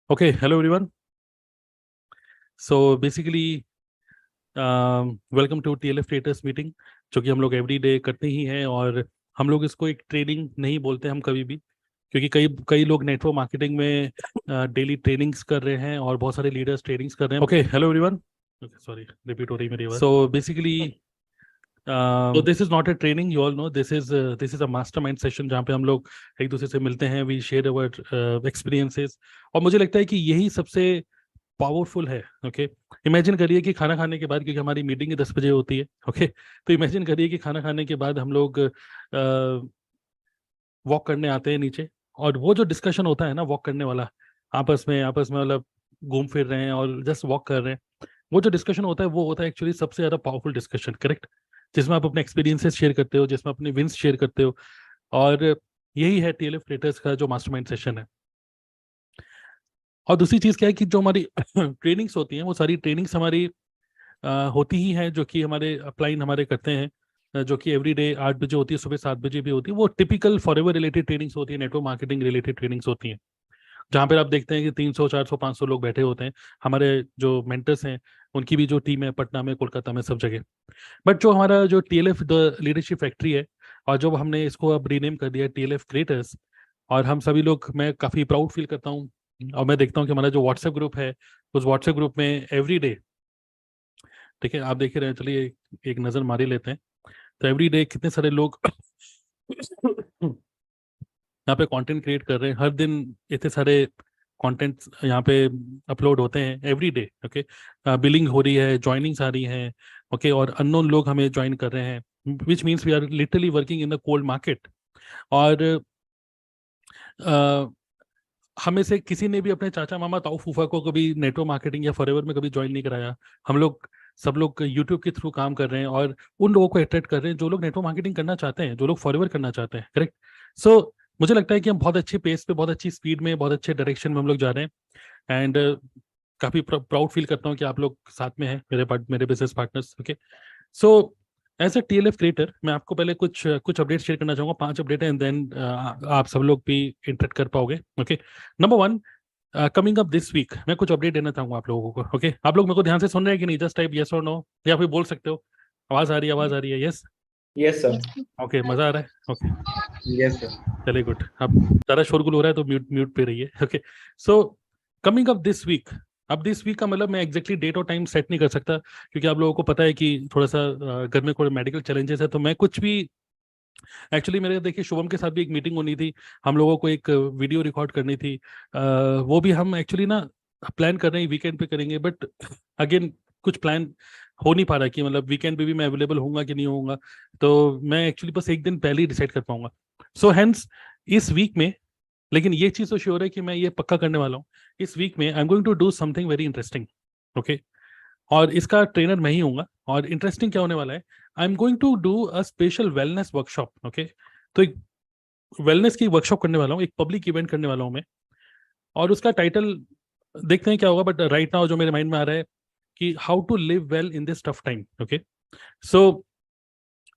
Okay, hello everyone. So basically, welcome to TLF traders meeting, जो कि हम लोग एवरी डे करते ही हैं। और हम लोग इसको एक ट्रेनिंग नहीं बोलते हम कभी भी, क्योंकि कई कई लोग नेटवर्क मार्केटिंग में डेली ट्रेनिंग्स कर रहे हैं और बहुत सारे लीडर्स ट्रेनिंग्स कर रहे हैं। Okay, hello everyone. Sorry, repeat हो रही मेरी आवाज। So basically this is not a training, you all know this is a mastermind session, जहाँ पे हम लोग एक दूसरे से मिलते हैं, वी शेयर अवर एक्सपीरियंसेस। और मुझे लगता है कि यही सबसे पावरफुल है। ओके, इमेजिन करिए कि खाना खाने के बाद, क्योंकि हमारी मीटिंग 10 बजे होती है, ओके, तो इमेजिन करिए कि खाना खाने के बाद हम लोग वॉक करने आते हैं नीचे, और वो जो डिस्कशन होता है ना वॉक करने वाला, आपस में मतलब घूम फिर रहे हैं और जस्ट वॉक कर रहे हैं, वो जो डिस्कशन होता है वो होता है एक्चुअली सबसे ज़्यादा पावरफुल डिस्कशन, करेक्ट, जिसमें आप अपने एक्सपीरियंसेस शेयर करते हो, जिसमें अपने विंस शेयर करते हो। और यही है TLF ट्रेडर्स का जो मास्टरमाइंड सेशन है। और दूसरी चीज़ क्या है कि जो हमारी ट्रेनिंग्स होती हैं, वो सारी ट्रेनिंग्स हमारी होती ही हैं, जो कि हमारे अपलाइन हमारे करते हैं, जो कि एवरी डे 8 बजे होती है, सुबह 7 बजे भी होती है। वो टिपिकल फॉरएवर रिलेटेड ट्रेनिंग्स होती है, नेटवर्क मार्केटिंग रिलेटेड ट्रेनिंग्स होती हैं, जहाँ पर आप देखते हैं कि 300 400 500 लोग बैठे होते हैं। हमारे जो मेंटर्स हैं, उनकी भी जो टीम है, पटना में, कोलकाता में, सब जगह। बट जो हमारा जो TLF द लीडरशिप फैक्ट्री है, और जो हमने इसको अब रीनेम कर दिया TLF क्रिएटर्स, और हम सभी लोग, मैं काफ़ी प्राउड फील करता हूँ। और मैं देखता हूँ कि हमारा जो व्हाट्सएप ग्रुप है, उस व्हाट्सएप ग्रुप में एवरी डे, ठीक है, आप देख ही रहे हैं, चलिए एक नज़र मार ही लेते हैं। तो एवरी डे कितने सारे लोग यहाँ पे कंटेंट क्रिएट कर रहे हैं, हर दिन इतने सारे कंटेंट यहाँ पे अपलोड होते हैं एवरी डे। ओके, बिलिंग हो रही है, ज्वाइनिंग्स आ रही हैं, ओके, और अननोन लोग हमें ज्वाइन कर रहे हैं, which means we are literally working in the cold market. और हमें से किसी ने भी अपने चाचा मामा ताऊ फूफा को कभी नेटवर्क मार्केटिंग या फॉरएवर में कभी ज्वाइन नहीं कराया। हम लोग सब लोग यूट्यूब के थ्रू काम कर रहे हैं, और उन लोगों को अट्रैक्ट कर रहे हैं जो लोग नेटवर्क मार्केटिंग करना चाहते हैं, जो लोग फॉरएवर करना चाहते हैं, करेक्ट। सो मुझे लगता है कि हम बहुत अच्छे पेस पे, बहुत अच्छी स्पीड में, बहुत अच्छे डायरेक्शन में हम लोग जा रहे हैं। एंड काफ़ी प्राउड फील करता हूँ कि आप लोग साथ में हैं, मेरे business partners. Okay, so as a TLF creator, मैं आपको पहले कुछ कुछ अपडेट शेयर करना चाहूँगा, 5 अपडेट है, एंड देन आप सब लोग भी इंटरेक्ट कर पाओगे। Okay, number 1, coming up this week, मैं कुछ अपडेट देना चाहूंगा आप लोगों को। ओके, आप लोग मेरे को ध्यान से सुन रहे हैं कि नहीं? जस्ट टाइप यस और नो, या फिर बोल सकते हो। आवाज आ रही है, आवाज आ रही है? यस। Yes sir. ओके, मजा आ रहा है। Okay, yes sir. चलिए गुड। अब ज़्यादा शोरगुल हो रहा है तो म्यूट म्यूट पे रहिए। Okay, so coming up this week, अब दिस वीक का मतलब मैं एग्जैक्टली डेट और टाइम सेट नहीं कर सकता, क्योंकि आप लोगों को पता है कि थोड़ा सा घर में थोड़े मेडिकल चैलेंजेस है, तो मैं कुछ भी, एक्चुअली मेरे, देखिए, शुभम के साथ भी एक मीटिंग होनी थी, हम लोगों को एक वीडियो रिकॉर्ड करनी थी। वो भी हम एक्चुअली ना प्लान कर रहे हैं वीकेंड पे करेंगे, बट अगेन कुछ प्लान हो नहीं पा रहा कि मतलब वीकेंड पे भी मैं अवेलेबल होऊंगा कि नहीं होऊंगा। तो मैं एक्चुअली बस एक दिन पहले ही डिसाइड कर पाऊंगा। सो हेंस इस वीक में, लेकिन ये चीज़ तो श्योर है कि मैं ये पक्का करने वाला हूँ, इस वीक में I am going to do something very interesting. Okay, और इसका ट्रेनर मैं ही हूँगा। और इंटरेस्टिंग क्या होने वाला है, I am going to do a special wellness workshop. Okay, तो एक वेलनेस की वर्कशॉप करने वाला हूँ, एक पब्लिक इवेंट करने वाला हूँ मैं। और उसका टाइटल देखते हैं क्या होगा, बट राइट नाउ जो मेरे माइंड में आ रहा है कि how to live well in this tough time. Okay, so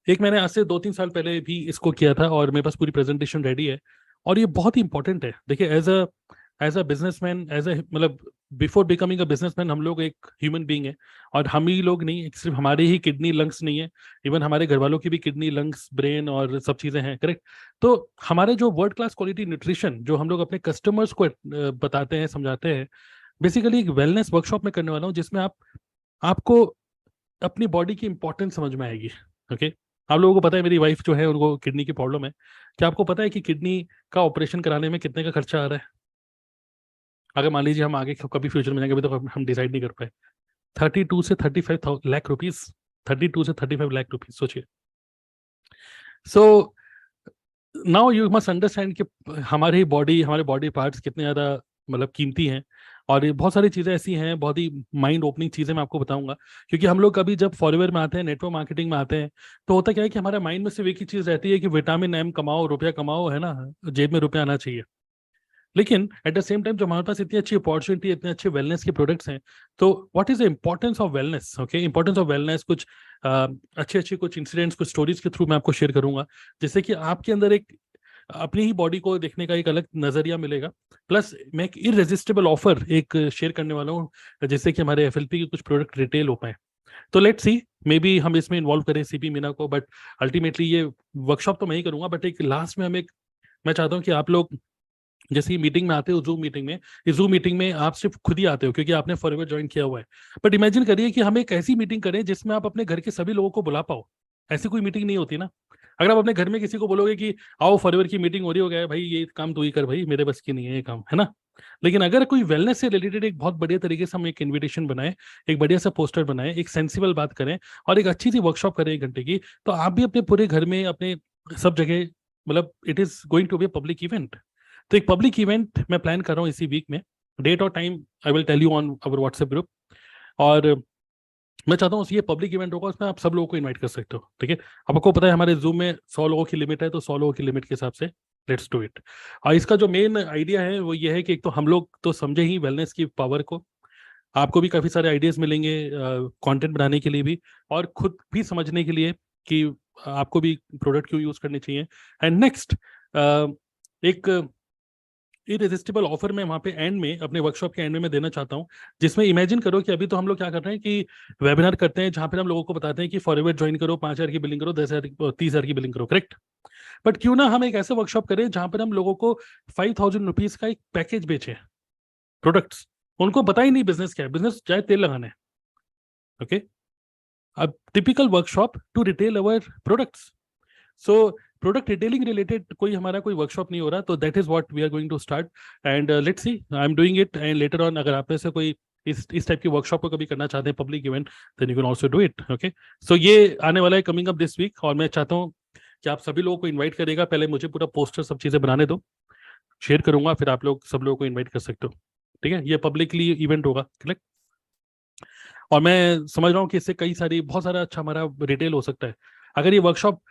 एक मैंने आज से 2-3 साल पहले भी इसको किया था, और मेरे पास पूरी प्रेजेंटेशन रेडी है। और ये बहुत ही इंपॉर्टेंट है। देखिए, as a businessman, as a मतलब बिफोर बिकमिंग अ बिजनेसमैन, हम लोग एक ह्यूमन बीइंग है। और हम ही लोग नहीं, सिर्फ हमारे ही किडनी लंग्स नहीं है, इवन हमारे घर वालों की भी किडनी लंग्स ब्रेन और सब चीज़ें हैं, करेक्ट। तो हमारे जो वर्ल्ड क्लास क्वालिटी न्यूट्रिशन जो हम लोग अपने कस्टमर्स को बताते हैं, समझाते हैं, बेसिकली एक वेलनेस वर्कशॉप में करने वाला हूँ, जिसमें आपको अपनी बॉडी की इंपॉर्टेंस समझ में आएगी। ओके, आप लोगों को पता है मेरी वाइफ जो है, उनको किडनी की प्रॉब्लम है। क्या आपको पता है कि किडनी का ऑपरेशन कराने में कितने का खर्चा आ रहा है? अगर मान लीजिए हम आगे कभी फ्यूचर में जाएंगे, अभी तो हम डिसाइड नहीं कर पाए। 32 से 35 लाख रुपीज, 32 से 35 लाख रुपीज, सोचिए। So now you must understand कि हमारे बॉडी पार्ट्स कितने ज़्यादा मतलब कीमती हैं। और ये बहुत सारी चीज़ें ऐसी हैं, बहुत ही माइंड ओपनिंग चीज़ें मैं आपको बताऊंगा। क्योंकि हम लोग कभी जब फॉरएवर में आते हैं, नेटवर्क मार्केटिंग में आते हैं, तो होता क्या है कि हमारे माइंड में सिर्फ एक ही चीज़ रहती है कि विटामिन M कमाओ, रुपया कमाओ, है ना, जेब में रुपया आना चाहिए। लेकिन एट द सेम टाइम, जब हमारे पास इतनी अच्छी अपॉर्चुनिटी, इतने अच्छे वेलनेस के प्रोडक्ट्स हैं, तो what is the importance of wellness? Okay, importance of wellness, कुछ अच्छे अच्छे कुछ इंसिडेंट्स, कुछ स्टोरीज के थ्रू मैं आपको शेयर करूंगा, जिससे कि आपके अंदर एक अपनी ही बॉडी को देखने का एक अलग नजरिया मिलेगा। प्लस मैं एक इररेजिस्टिबल ऑफर एक शेयर करने वाला हूँ जिससे कि हमारे एफएलपी के कुछ प्रोडक्ट रिटेल हो पाए। तो लेट्स सी, मे बी हम इसमें इन्वॉल्व करें सीपी मीना को, बट अल्टीमेटली ये वर्कशॉप तो मैं ही करूंगा। बट एक लास्ट में मैं चाहता हूँ कि आप लोग जैसे ही मीटिंग में आते हो, जूम मीटिंग में, इस जूम मीटिंग में आप सिर्फ खुद ही आते हो क्योंकि आपने फॉरएवर ज्वाइन किया हुआ है। बट इमेजिन करिए कि हम एक ऐसी मीटिंग करें जिसमें आप अपने घर के सभी लोगों को बुला पाओ। ऐसी कोई मीटिंग नहीं होती ना। अगर आप अपने घर में किसी को बोलोगे कि आओ फॉरएवर की मीटिंग हो रही हो गया भाई, ये काम तू ही कर भाई, मेरे बस की नहीं है ये काम, है ना। लेकिन अगर कोई वेलनेस से रिलेटेड एक बहुत बढ़िया तरीके से हम एक इन्विटेशन बनाए, एक बढ़िया सा पोस्टर बनाए, एक सेंसिबल बात करें और एक अच्छी सी वर्कशॉप करें 1 घंटे की, तो आप भी अपने पूरे घर में, अपने सब जगह, मतलब it is going to be public event. तो एक पब्लिक इवेंट मैं प्लान कर रहा हूँ इसी वीक में। डेट और time I will tell you on our WhatsApp group. और मैं चाहता हूँ ये पब्लिक इवेंट होगा, उसमें आप सब लोगों को इनवाइट कर सकते हो, ठीक है। अब आपको पता है हमारे जूम में 100 लोगों की लिमिट है, तो 100 लोगों की लिमिट के हिसाब से लेट्स डू इट। और इसका जो मेन आइडिया है वो ये है कि एक तो हम लोग तो समझे ही वेलनेस की पावर को, आपको भी काफ़ी सारे आइडियाज़ मिलेंगे कंटेंट बनाने के लिए भी, और खुद भी समझने के लिए कि आपको भी प्रोडक्ट क्यों यूज़ करने चाहिए। एंड नेक्स्ट एक इरेजिस्टिबल ऑफर मैं वहाँ पे एंड में, अपने वर्कशॉप के एंड में मैं देना चाहता हूँ, जिसमें इमेजिन करो कि अभी तो हम लोग क्या कर रहे हैं कि वेबिनार करते हैं जहाँ पे हम लोगों को बताते हैं कि फॉरएवर ज्वाइन करो, 5,000 की बिलिंग करो, 10,000 30,000 की बिलिंग करो, करेक्ट। बट क्यों ना हम एक ऐसे वर्कशॉप करें जहाँ पर हम लोगों को 5,000 रुपीज का एक पैकेज बेचे, प्रोडक्ट्स। उनको पता ही नहीं बिजनेस क्या है, बिजनेस चाहे तेल लगाना है, ओके। अब typical workshop to retail our products. So product retailing related कोई हमारा कोई वर्कशॉप नहीं हो रहा, तो that is what we are going to start. And let's see, I am doing it, and later on अगर आप में से कोई इस टाइप की वर्कशॉप को कभी करना चाहते हैं, public event, then you can also do it, okay. So ये आने वाला है कमिंग अप दिस वीक, और मैं चाहता हूँ कि आप सभी लोगों को इन्वाइट करेगा। पहले मुझे पूरा पोस्टर सब चीज़ें बनाने दो, शेयर करूंगा, फिर आप लोग सब लोगों को इन्वाइट कर सकते हो, ठीक है। ये पब्लिकली इवेंट होगा, करेक्ट। और मैं समझ रहा हूँ कि इससे कई सारी बहुत सारा अच्छा हमारा रिटेल हो सकता है अगर ये वर्कशॉप।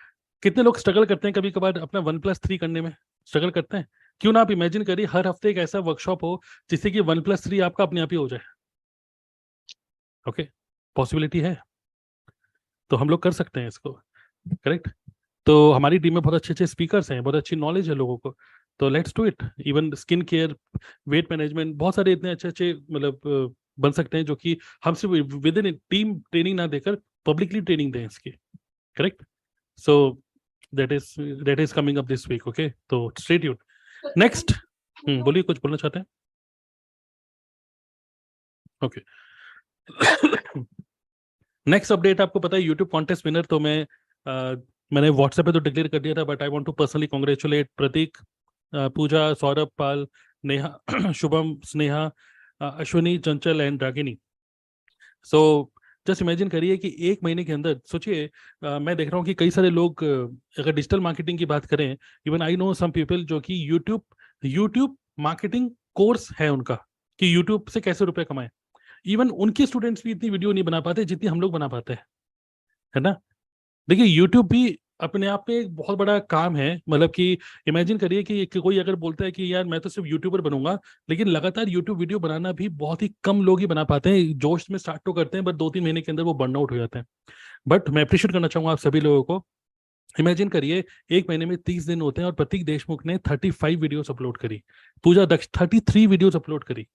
कितने लोग स्ट्रगल करते हैं कभी कभार अपना 1+3 करने में, स्ट्रगल करते हैं। क्यों ना आप इमेजिन करिए हर हफ्ते एक ऐसा वर्कशॉप हो जिससे कि 1+3 आपका अपने आप ही हो जाए, ओके। पॉसिबिलिटी है, तो हम लोग कर सकते हैं इसको, करेक्ट। तो हमारी टीम में बहुत अच्छे अच्छे स्पीकर्स हैं, बहुत अच्छी नॉलेज है लोगों को, तो let's do it. Even skin care, weight management, बहुत सारे इतने अच्छे अच्छे मतलब बन सकते हैं जो कि हम सिर्फ विद इन टीम ट्रेनिंग ना देकर पब्लिकली ट्रेनिंग दें इसकी, correct. So that is coming up this week, okay. तो स्टे ट्यून्ड। नेक्स्ट, बोलिए, कुछ बोलना चाहते हैं, ओके। नेक्स्ट अपडेट, आपको पता है यूट्यूब कॉन्टेस्ट विनर, तो मैंने व्हाट्सएप पे तो डिक्लेयर कर दिया था, but I want to personally congratulate Prateek, Pooja, Saurabh, Pal, Neha, Shubham, Sneha, Ashwini, Chanchal and Ragini. So just imagine करिए कि 1 महीने के अंदर, सोचिए, मैं देख रहा हूँ कि कई सारे लोग, अगर डिजिटल मार्केटिंग की बात करें, even I know some people जो कि यूट्यूब मार्केटिंग कोर्स है उनका, कि यूट्यूब से कैसे रुपए कमाएं। इवन उनके स्टूडेंट्स भी इतनी वीडियो नहीं बना पाते जितनी हम लोग बना पाते हैं, है ना। देखिए यूट्यूब भी अपने आप में एक बहुत बड़ा काम है, मतलब कि इमेजिन करिए कि कोई अगर बोलता है कि यार मैं तो सिर्फ यूट्यूबर बनूंगा, लेकिन लगातार यूट्यूब वीडियो बनाना भी बहुत ही कम लोग ही बना पाते हैं। जोश में स्टार्ट तो करते हैं, बट 2-3 महीने के अंदर वो बर्न आउट हो जाते हैं। बट मैं अप्रिशिएट करना चाहूंगा आप सभी लोगों को। इमेजिन करिए 1 महीने में 30 दिन होते हैं और प्रतीक देशमुख ने 35 वीडियोस अपलोड करी, पूजा दक्ष 33 वीडियोस अपलोड करी।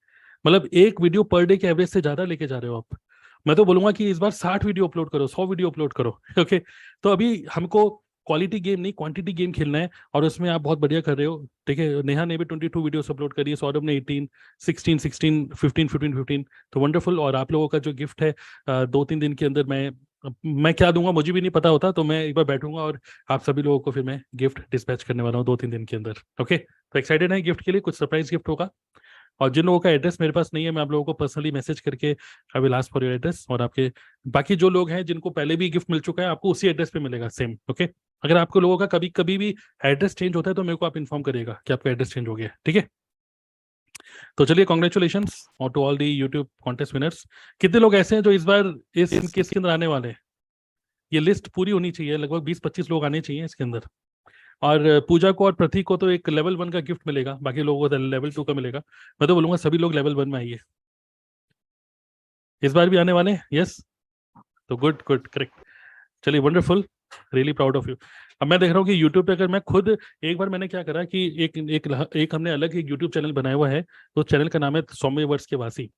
मतलब एक वीडियो पर डे के एवरेज से ज्यादा लेके जा रहे हो आप। मैं तो बोलूंगा कि इस बार 60 वीडियो अपलोड करो, 100 वीडियो अपलोड करो, ओके। तो अभी हमको क्वालिटी गेम नहीं, क्वांटिटी गेम खेलना है, और उसमें आप बहुत बढ़िया कर रहे हो, ठीक है। नेहा ने भी 22 वीडियोस अपलोड करी है, सौरभ ने 18, 16, 16, 15, 15, 15, तो वंडरफुल। और आप लोगों का जो गिफ्ट है 2-3 दिन के अंदर मैं क्या दूंगा मुझे भी नहीं पता होता, तो मैं एक बार बैठूंगा और आप सभी लोगों को फिर मैं गिफ्ट डिस्पैच करने वाला हूँ 2-3 दिन के अंदर, ओके। तो एक्साइटेड है गिफ्ट के लिए, कुछ सरप्राइज गिफ्ट होगा। और जिन लोगों का एड्रेस मेरे पास नहीं है, मैं आप लोगों को पर्सनली मैसेज करके I will ask for your address, और आपके बाकी जो लोग हैं जिनको पहले भी गिफ्ट मिल चुका है, आपको उसी एड्रेस पे मिलेगा सेम, ओके। अगर आपको लोगों का कभी कभी भी एड्रेस चेंज होता है तो मेरे को आप इन्फॉर्म करिएगा कि आपका एड्रेस चेंज हो गया, ठीक है। तो चलिए, कॉन्ग्रेचुलेशंस और to all the YouTube contest winners. कितने लोग ऐसे हैं जो इस बार इस केस के अंदर आने वाले हैं? ये लिस्ट पूरी होनी चाहिए, लगभग 20-25 लोग आने चाहिए इसके अंदर। और पूजा को और प्रतीक को तो एक लेवल 1 का गिफ्ट मिलेगा, बाकी लोगों को लेवल 2 का मिलेगा। मैं तो बोलूंगा सभी लोग लेवल 1 में आइए, इस बार भी आने वाले हैं, यस। तो गुड गुड, करेक्ट। चलिए, wonderful, really proud of you. अब मैं देख रहा हूँ कि यूट्यूब पे अगर मैं खुद, एक बार मैंने क्या करा कि एक हमने अलग एक यूट्यूब चैनल बनाया हुआ है, तो चैनल का नाम है सौम्य वर्ष के वासी।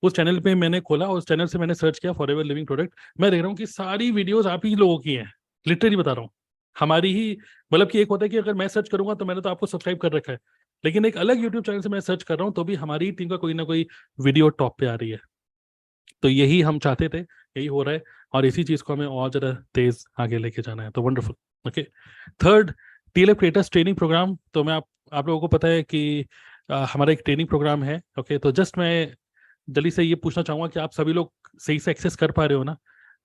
उस चैनल पे मैंने खोला और उस चैनल से मैंने सर्च किया फॉरएवर लिविंग प्रोडक्ट। मैं देख रहा हूँ कि सारी वीडियोस आप ही लोगों की हैं, लिटरली बता रहा हूँ, हमारी ही। मतलब कि एक होता है कि अगर मैं सर्च करूंगा तो मैंने तो आपको सब्सक्राइब कर रखा है, लेकिन एक अलग यूट्यूब चैनल से मैं सर्च कर रहा हूँ तो भी हमारी टीम का कोई ना कोई वीडियो टॉप पे आ रही है। तो यही हम चाहते थे, यही हो रहा है, और इसी चीज को हमें और जरा तेज आगे लेके जाना है, तो wonderful. Okay, third, TLF creators training programme. तो मैं आप लोगों को पता है कि हमारा एक ट्रेनिंग प्रोग्राम है। ओके, तो जस्ट मैं जल्दी से ये पूछना चाहूंगा कि आप सभी लोग सही से एक्सेस कर पा रहे हो ना?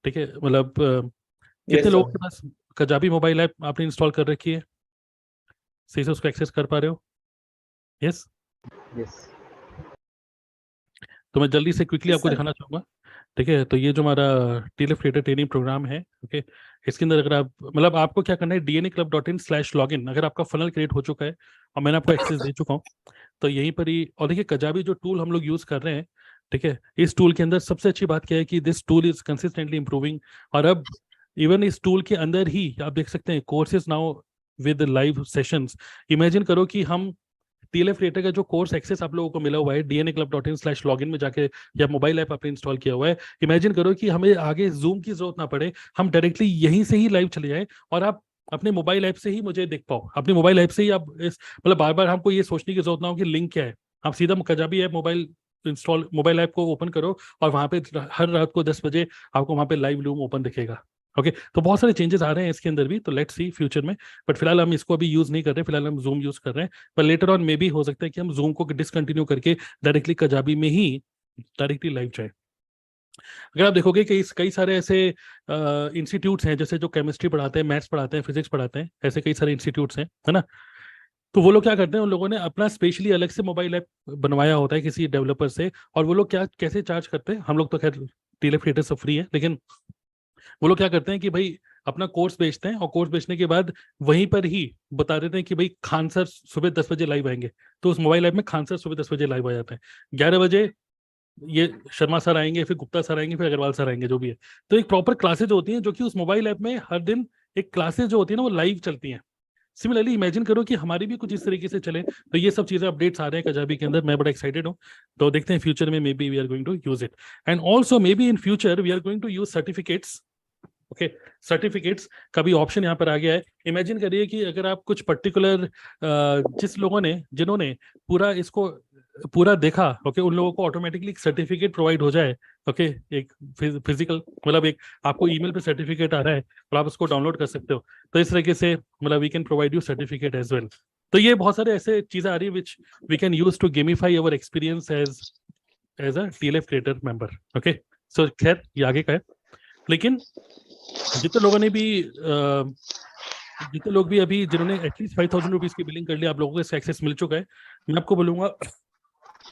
ठीक है, मतलब कितने Yes, लोगों sir. के पास कजाबी मोबाइल ऐप आपने इंस्टॉल कर रखी है, सही से उसको एक्सेस कर पा रहे हो? यस। Yes. तो मैं जल्दी से क्विकली Yes, आपको sir. दिखाना चाहूंगा। ठीक है, तो ये जो हमारा टीएलएफ क्रिएटर ट्रेनिंग प्रोग्राम है, ओके, इसके अंदर अगर आप, मतलब आपको क्या करना है, dnaclub.in/login, अगर आपका फनल क्रिएट हो चुका है और मैंने आपको एक्सेस दे चुका हूँ, तो यहीं पर ही, और देखिए कजाबी जो टूल हम लोग यूज कर रहे हैं, ठीक है, इस टूल के अंदर सबसे अच्छी बात क्या है कि this tool is consistently improving. और अब इवन इस टूल के अंदर ही आप देख सकते हैं courses now with live sessions. Imagine करो कि हम टीएलएफ क्रिएटर का जो कोर्स एक्सेस आप लोगों को मिला हुआ है dnaclub.in/login में जाके, या मोबाइल ऐप आपने इंस्टॉल किया हुआ है, इमेजिन करो कि हमें आगे जूम की जरूरत ना पड़े, हम डायरेक्टली यहीं से ही लाइव चले जाएं और आप अपने मोबाइल ऐप से ही मुझे देख पाओ, अपने मोबाइल ऐप से ही आप इस, मतलब बार बार हमको ये सोचने की जरूरत ना हो कि लिंक क्या है। आप सीधा कजाबी ऐप मोबाइल ऐप को ओपन करो और वहां पे हर रात को 10 बजे आपको वहां पे लाइव लूम ओपन दिखेगा। ओके, तो बहुत सारे चेंजेस आ रहे हैं इसके अंदर भी, तो लेट्स सी फ्यूचर में। बट फिलहाल हम इसको अभी यूज नहीं कर रहे, फिलहाल हम जूम यूज कर रहे हैं। पर लेटर ऑन मे भी हो सकता है कि हम जूम को डिसकंटिन्यू करके डायरेक्टली कजाबी में ही डायरेक्टली लाइव जाए। अगर आप देखोगे कि कई सारे ऐसे इंस्टीट्यूट्स हैं, जैसे जो केमिस्ट्री पढ़ाते हैं, मैथ्स पढ़ाते हैं, फिजिक्स पढ़ाते हैं, ऐसे कई सारे इंस्टीट्यूट्स हैं, है ना? तो वो लोग क्या करते हैं, उन लोगों ने अपना स्पेशली अलग से मोबाइल ऐप बनवाया होता है किसी डेवलपर से, और वो लोग क्या कैसे चार्ज करते हैं, हम लोग तो खैर टीएलएफ क्रिएटर सब फ्री है, लेकिन वो लोग क्या करते हैं कि भाई अपना कोर्स बेचते हैं, और कोर्स बेचने के बाद वहीं पर ही बता देते हैं कि भाई खान सर सुबह 10 बजे लाइव आएंगे, तो उस मोबाइल ऐप में खान सर सुबह 10 बजे लाइव आ जाते हैं, 11 बजे ये शर्मा सर आएंगे, फिर गुप्ता सर आएंगे, फिर अग्रवाल सर आएंगे, जो भी है। तो एक प्रॉपर क्लासेज होती हैं जो कि उस मोबाइल ऐप में हर दिन एक क्लासेज जो होती है ना, वो लाइव चलती हैं। सिमिलरली इमेजिन करो कि हमारी भी कुछ इस तरीके से चले, तो ये सब चीजें अपडेट्स आ रहे हैं कजाबी के अंदर, मैं बड़ा एक्साइटेड हूँ। तो देखते हैं फ्यूचर में may be we are going to use it, and also may be in future we are going to use certificates. Okay, certificates का भी ऑप्शन यहाँ पर आ गया है। इमेजिन करिए कि अगर आप कुछ पर्टिकुलर, जिस लोगों ने जिन्होंने पूरा इसको पूरा देखा, ओके, उन लोगों को ऑटोमेटिकली एक सर्टिफिकेट प्रोवाइड हो जाए। ओके, एक फिजिकल, मतलब एक आपको ईमेल पे सर्टिफिकेट आ रहा है और आप उसको डाउनलोड कर सकते हो, तो इस तरीके से मतलब we can provide you certificate as well. तो ये बहुत सारे ऐसे चीजें आ रही है which we can use to gamify our experience as a TLF creator member. Okay, so खैर ये आगे का है, लेकिन जितने लोगों ने भी जितने लोग भी अभी जिन्होंने एटलीस्ट 5,000 रुपीज की बिलिंग कर ली, आप लोगों को इसका एक्सेस मिल चुका है। मैं आपको बोलूंगा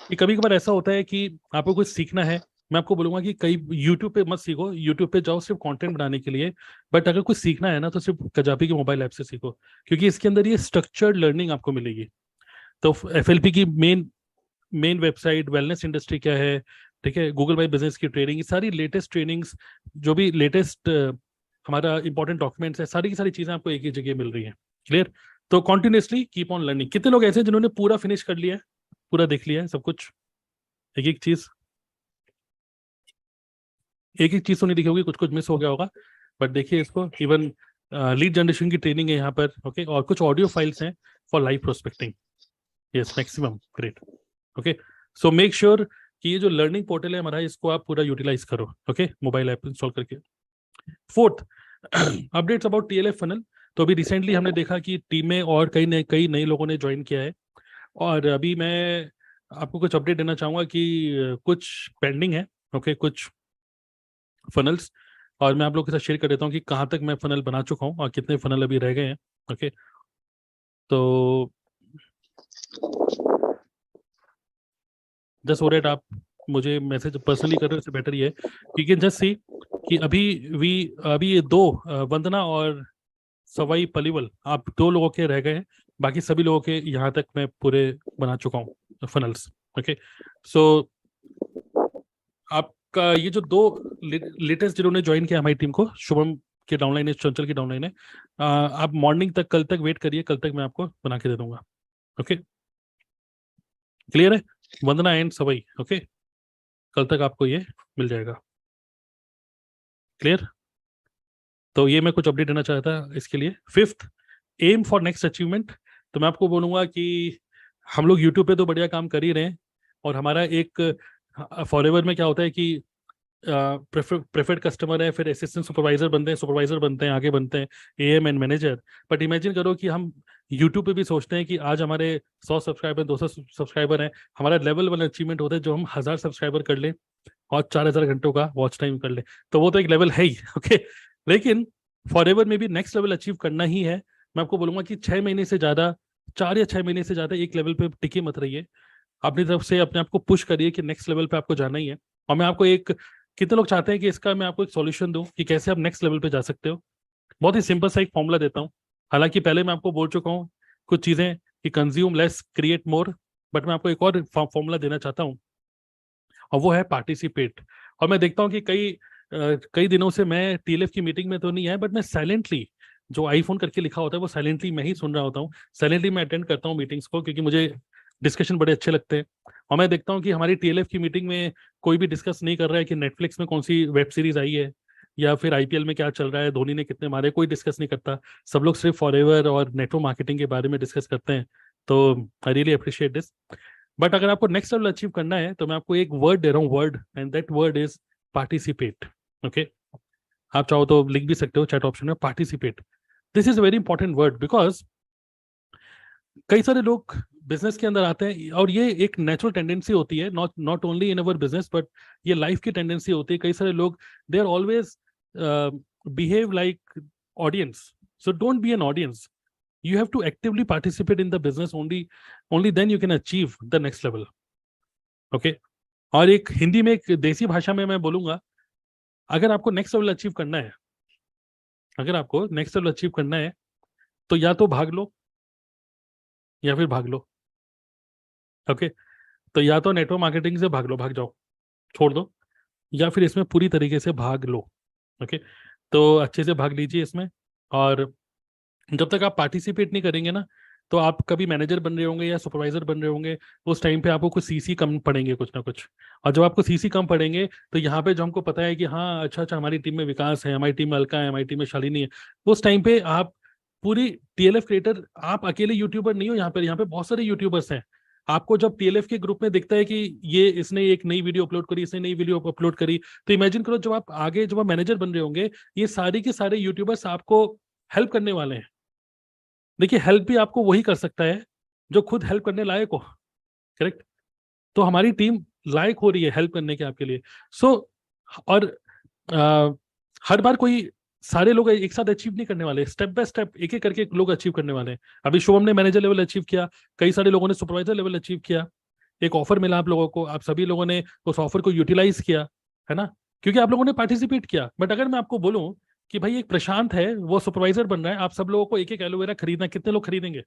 कि कभी कभार ऐसा होता है कि आपको कुछ सीखना है, मैं आपको बोलूंगा कि कई यूट्यूब पे मत सीखो, यूट्यूब पे जाओ सिर्फ कंटेंट बनाने के लिए, बट अगर कुछ सीखना है ना तो सिर्फ कजाबी के मोबाइल ऐप से सीखो, क्योंकि इसके अंदर ये स्ट्रक्चर्ड लर्निंग आपको मिलेगी। तो एफएलपी की main main website, wellness industry क्या है, ठीक है, गूगल माई बिजनेस की ट्रेनिंग, ये सारी लेटेस्ट ट्रेनिंग्स, जो भी लेटेस्ट हमारा इंपॉर्टेंट डॉक्यूमेंट्स है, सारी की सारी चीजें आपको एक ही जगह मिल रही हैं। क्लियर? तो कॉन्टिन्यूसली कीप ऑन लर्निंग। कितने लोग ऐसे हैं जिन्होंने पूरा फिनिश कर लिया है, पूरा देख लिया है सब कुछ, एक एक चीज, एक एक चीज तो नहीं दिखी होगी, कुछ कुछ मिस हो गया होगा, बट देखिए इसको, इवन लीड जनरेशन की ट्रेनिंग है यहाँ पर, ओके, और कुछ ऑडियो फाइल्स हैं for live prospecting. Yes, maximum, great. Okay, so make sure कि ये जो लर्निंग पोर्टल है हमारा, इसको आप पूरा यूटिलाइज करो, ओके, मोबाइल ऐप इंस्टॉल करके। Fourth, updates about TLF funnel. तो अभी रिसेंटली हमने देखा कि टीम में और कई नए लोगों ने ज्वाइन किया है, और अभी मैं आपको कुछ अपडेट देना चाहूंगा कि कुछ पेंडिंग है, ओके, कुछ फनल्स, और मैं आप लोगों के साथ शेयर कर देता हूँ कि कहाँ तक मैं फनल बना चुका हूँ और कितने फनल अभी रह गए हैं। ओके, तो जस्ट हो आप मुझे मैसेज पर्सनली कर रहे हो, इससे बेटर ये है कि कैन जस्ट सी कि अभी ये दो वंदना और सवाई पलीवल, आप दो लोगों के रह गए हैं, बाकी सभी लोगों के यहाँ तक मैं पूरे बना चुका हूँ फनल्स। ओके, सो आपका ये जो दो लेटेस्ट जिन्होंने ज्वाइन किया हमारी टीम को, शुभम की डाउनलाइन है, चंचल की डाउनलाइन है। आप मॉर्निंग तक, कल तक वेट करिए, कल तक मैं आपको बना के दे दूंगा। ओके, क्लियर है? वंदना एंड सवई, ओके, कल तक आपको ये मिल जाएगा। क्लियर? तो ये मैं कुछ अपडेट देना चाहता था इसके लिए। Fifth, aim for next achievement. तो मैं आपको बोलूंगा कि हम लोग यूट्यूब पे तो बढ़िया काम कर ही रहे हैं, और हमारा एक फॉरएवर में क्या होता है कि प्रेफर्ड कस्टमर है, फिर असिस्टेंट सुपरवाइजर बनते हैं, सुपरवाइजर बनते हैं, आगे बनते हैं am and manager. But imagine करो कि हम यूट्यूब पे भी सोचते हैं कि आज हमारे 100 सब्सक्राइबर, 200 सब्सक्राइबर हैं, हमारा लेवल 1 अचीवमेंट होता है जो हम 1000 सब्सक्राइबर कर लें और 4000 घंटों का वॉच टाइम कर लें। तो वो तो एक लेवल है ही, ओके। लेकिन फॉरएवर में भी नेक्स्ट लेवल अचीव करना ही है। मैं आपको बोलूंगा कि 6 महीने से ज्यादा, 4 या 6 महीने से ज्यादा एक लेवल पे टिके मत रहिए। अपनी तरफ से अपने आप को पुश करिए कि नेक्स्ट लेवल पे आपको जाना ही है। और मैं आपको एक, कितने लोग चाहते हैं कि इसका मैं आपको एक सॉल्यूशन दूं कि कैसे आप नेक्स्ट लेवल पे जा सकते हो? बहुत ही सिंपल सा एक फॉर्मूला देता हूं। हालांकि पहले मैं आपको बोल चुका हूं कुछ चीजें कि consume less create more, but मैं आपको एक और फॉर्मूला देना चाहता हूं, और वो है पार्टिसिपेट। और मैं देखता हूँ कि कई दिनों से मैं टीएलएफ की मीटिंग में तो नहीं है, बट मैं साइलेंटली, जो आईफोन करके लिखा होता है वो साइलेंटली मैं ही सुन रहा होता हूँ। साइलेंटली मैं अटेंड करता हूँ मीटिंग्स को, क्योंकि मुझे डिस्कशन बड़े अच्छे लगते हैं। और मैं देखता हूँ कि हमारी टीएलएफ की मीटिंग में कोई भी डिस्कस नहीं कर रहा है कि नेटफ्लिक्स में कौन सी वेब सीरीज आई है, या फिर आईपीएल में क्या चल रहा है, धोनी ने कितने मारे, कोई डिस्कस नहीं करता। सब लोग सिर्फ फॉरएवर और नेटवर्क मार्केटिंग के बारे में डिस्कस करते हैं। तो I really appreciate this. But अगर आपको नेक्स्ट लेवल अचीव करना है तो मैं आपको एक वर्ड दे रहा हूँ, word, and that word is participate. Okay, आप चाहो तो लिख भी सकते हो चैट ऑप्शन में, participate. This is a very important word, because कई सारे लोग बिजनेस के अंदर आते हैं, और ये एक नेचुरल टेंडेंसी होती है, not not only in our business, but ये लाइफ की टेंडेंसी होती है। कई सारे लोग, they are always behave like audience. So don't be an audience, you have to actively participate in the business, only then you can achieve the next level. Okay, और एक हिंदी में, एक देसी भाषा में मैं बोलूंगा, अगर आपको नेक्स्ट लेवल अचीव करना है, अगर आपको नेक्स्ट लेवल अचीव करना है, तो या तो भाग लो या फिर भाग लो। ओके, तो या तो नेटवर्क मार्केटिंग से भाग लो, भाग जाओ, छोड़ दो, या फिर इसमें पूरी तरीके से भाग लो। ओके, तो अच्छे से भाग लीजिए इसमें। और जब तक आप पार्टिसिपेट नहीं करेंगे ना, तो आप कभी मैनेजर बन रहे होंगे या सुपरवाइजर बन रहे होंगे, उस टाइम पे आपको कुछ सीसी कम पड़ेंगे, कुछ ना कुछ। और जब आपको सीसी कम पड़ेंगे, तो यहाँ पे जो हमको पता है कि हाँ अच्छा अच्छा, हमारी टीम में विकास है, हमारी टीम में अलका है, हमारी टीम में शालिनी है, उस टाइम पे आप पूरी टीएलएफ क्रिएटर, आप अकेले यूट्यूबर नहीं हो यहाँ पे बहुत सारे यूट्यूबर्स हैं। आपको जब टीएलएफ के ग्रुप में दिखता है कि ये इसने एक नई वीडियो अपलोड करी, इसने नई वीडियो अपलोड करी, तो इमेजिन करो जब आप आगे, जब आप मैनेजर बन रहे होंगे, ये सारे के सारे यूट्यूबर्स आपको हेल्प करने वाले हैं। देखिए, हेल्प भी आपको वही कर सकता है जो खुद हेल्प करने लायक हो, करेक्ट? तो हमारी टीम लायक हो रही है हेल्प करने के आपके लिए। सो और आ, हर बार कोई, सारे लोग एक साथ अचीव नहीं करने वाले, स्टेप बाय स्टेप, एक एक करके लोग अचीव करने वाले हैं। अभी शुभम ने मैनेजर लेवल अचीव किया, कई सारे लोगों ने सुपरवाइजर लेवल अचीव किया, एक ऑफर मिला आप लोगों को, आप सभी लोगों ने उस ऑफर को यूटिलाइज किया, है ना, क्योंकि आप लोगों ने पार्टिसिपेट किया। बट अगर मैं आपको बोलूं कि भाई एक प्रशांत है, वो सुपरवाइजर बन रहा है, आप सब लोगों को एक एक एलोवेरा खरीदना, कितने लोग खरीदेंगे?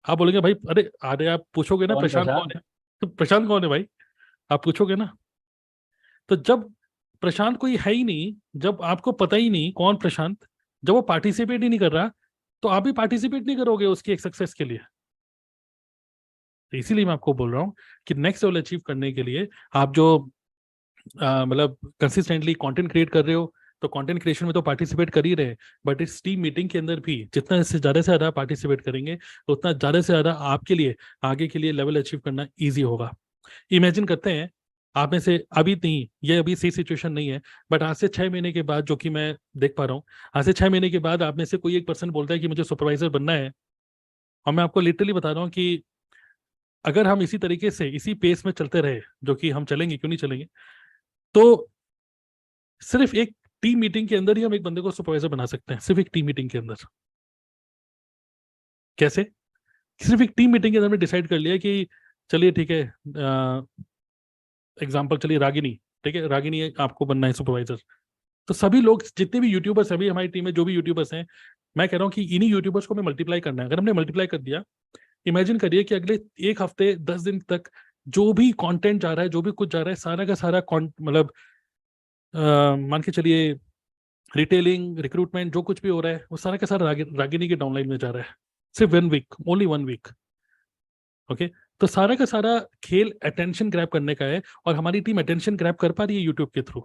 आप बोलेंगे भाई, अरे अरे, आप पूछोगे ना कौन प्रशांत कौन प्रशांत? है, तो प्रशांत कौन है भाई, आप पूछोगे ना। तो जब प्रशांत कोई है ही नहीं, जब आपको पता ही नहीं कौन प्रशांत, जब वो पार्टिसिपेट ही नहीं कर रहा, तो आप भी पार्टिसिपेट नहीं करोगे उसकी एक सक्सेस के लिए। तो इसीलिए मैं आपको बोल रहा हूँ कि नेक्स्ट लेवल अचीव करने के लिए आप जो मतलब कंसिस्टेंटली कंटेंट क्रिएट कर रहे हो, तो कंटेंट क्रिएशन में तो पार्टिसिपेट कर ही रहे, बट इस टीम मीटिंग के अंदर भी जितना से ज़्यादा पार्टिसिपेट करेंगे, उतना ज़्यादा से ज़्यादा आपके लिए आगे के लिए लेवल अचीव करना ईजी होगा। इमेजिन करते हैं, आप में से अभी नहीं, ये अभी सही सिचुएशन नहीं है, बट आज से 6 महीने के बाद, जो कि मैं देख पा रहा हूँ, आज से 6 महीने के बाद आप में से कोई एक पर्सन बोलता है कि मुझे सुपरवाइजर बनना है। और मैं आपको लिटरली बता रहा हूँ कि अगर हम इसी तरीके से, इसी पेस में चलते रहे, जो कि हम चलेंगे, क्यों नहीं चलेंगे, तो सिर्फ एक टीम मीटिंग के अंदर ही हम एक बंदे को सुपरवाइजर बना सकते हैं, सिर्फ एक टीम मीटिंग के अंदर। कैसे? सिर्फ एक टीम मीटिंग के अंदर में डिसाइड कर लिया कि चलिए ठीक है, एग्जाम्पल चलिए रागिनी, ठीक है, रागिनी आपको बनना है सुपरवाइजर। तो सभी लोग, जितने भी यूट्यूबर्स, अभी हमारी टीम में जो भी यूट्यूबर्स हैं, मैं कह रहा हूँ कि इन्हीं यूट्यूबर्स को हमें मल्टीप्लाई करना है। अगर हमने मल्टीप्लाई कर दिया, इमेजिन करिए कि अगले एक हफ्ते 10 दिन तक जो भी कंटेंट जा रहा है, जो भी कुछ जा रहा है, सारा का सारा मतलब मान के चलिए रिटेलिंग, रिक्रूटमेंट, जो कुछ भी हो रहा है वो सारा का सारा रागिनी के डाउनलाइन में जा रहा है, सिर्फ 1 वीक, ओनली 1 वीक। ओके, तो सारा का सारा खेल अटेंशन ग्रैब करने का है, और हमारी टीम अटेंशन ग्रैब कर पा रही है यूट्यूब के थ्रू।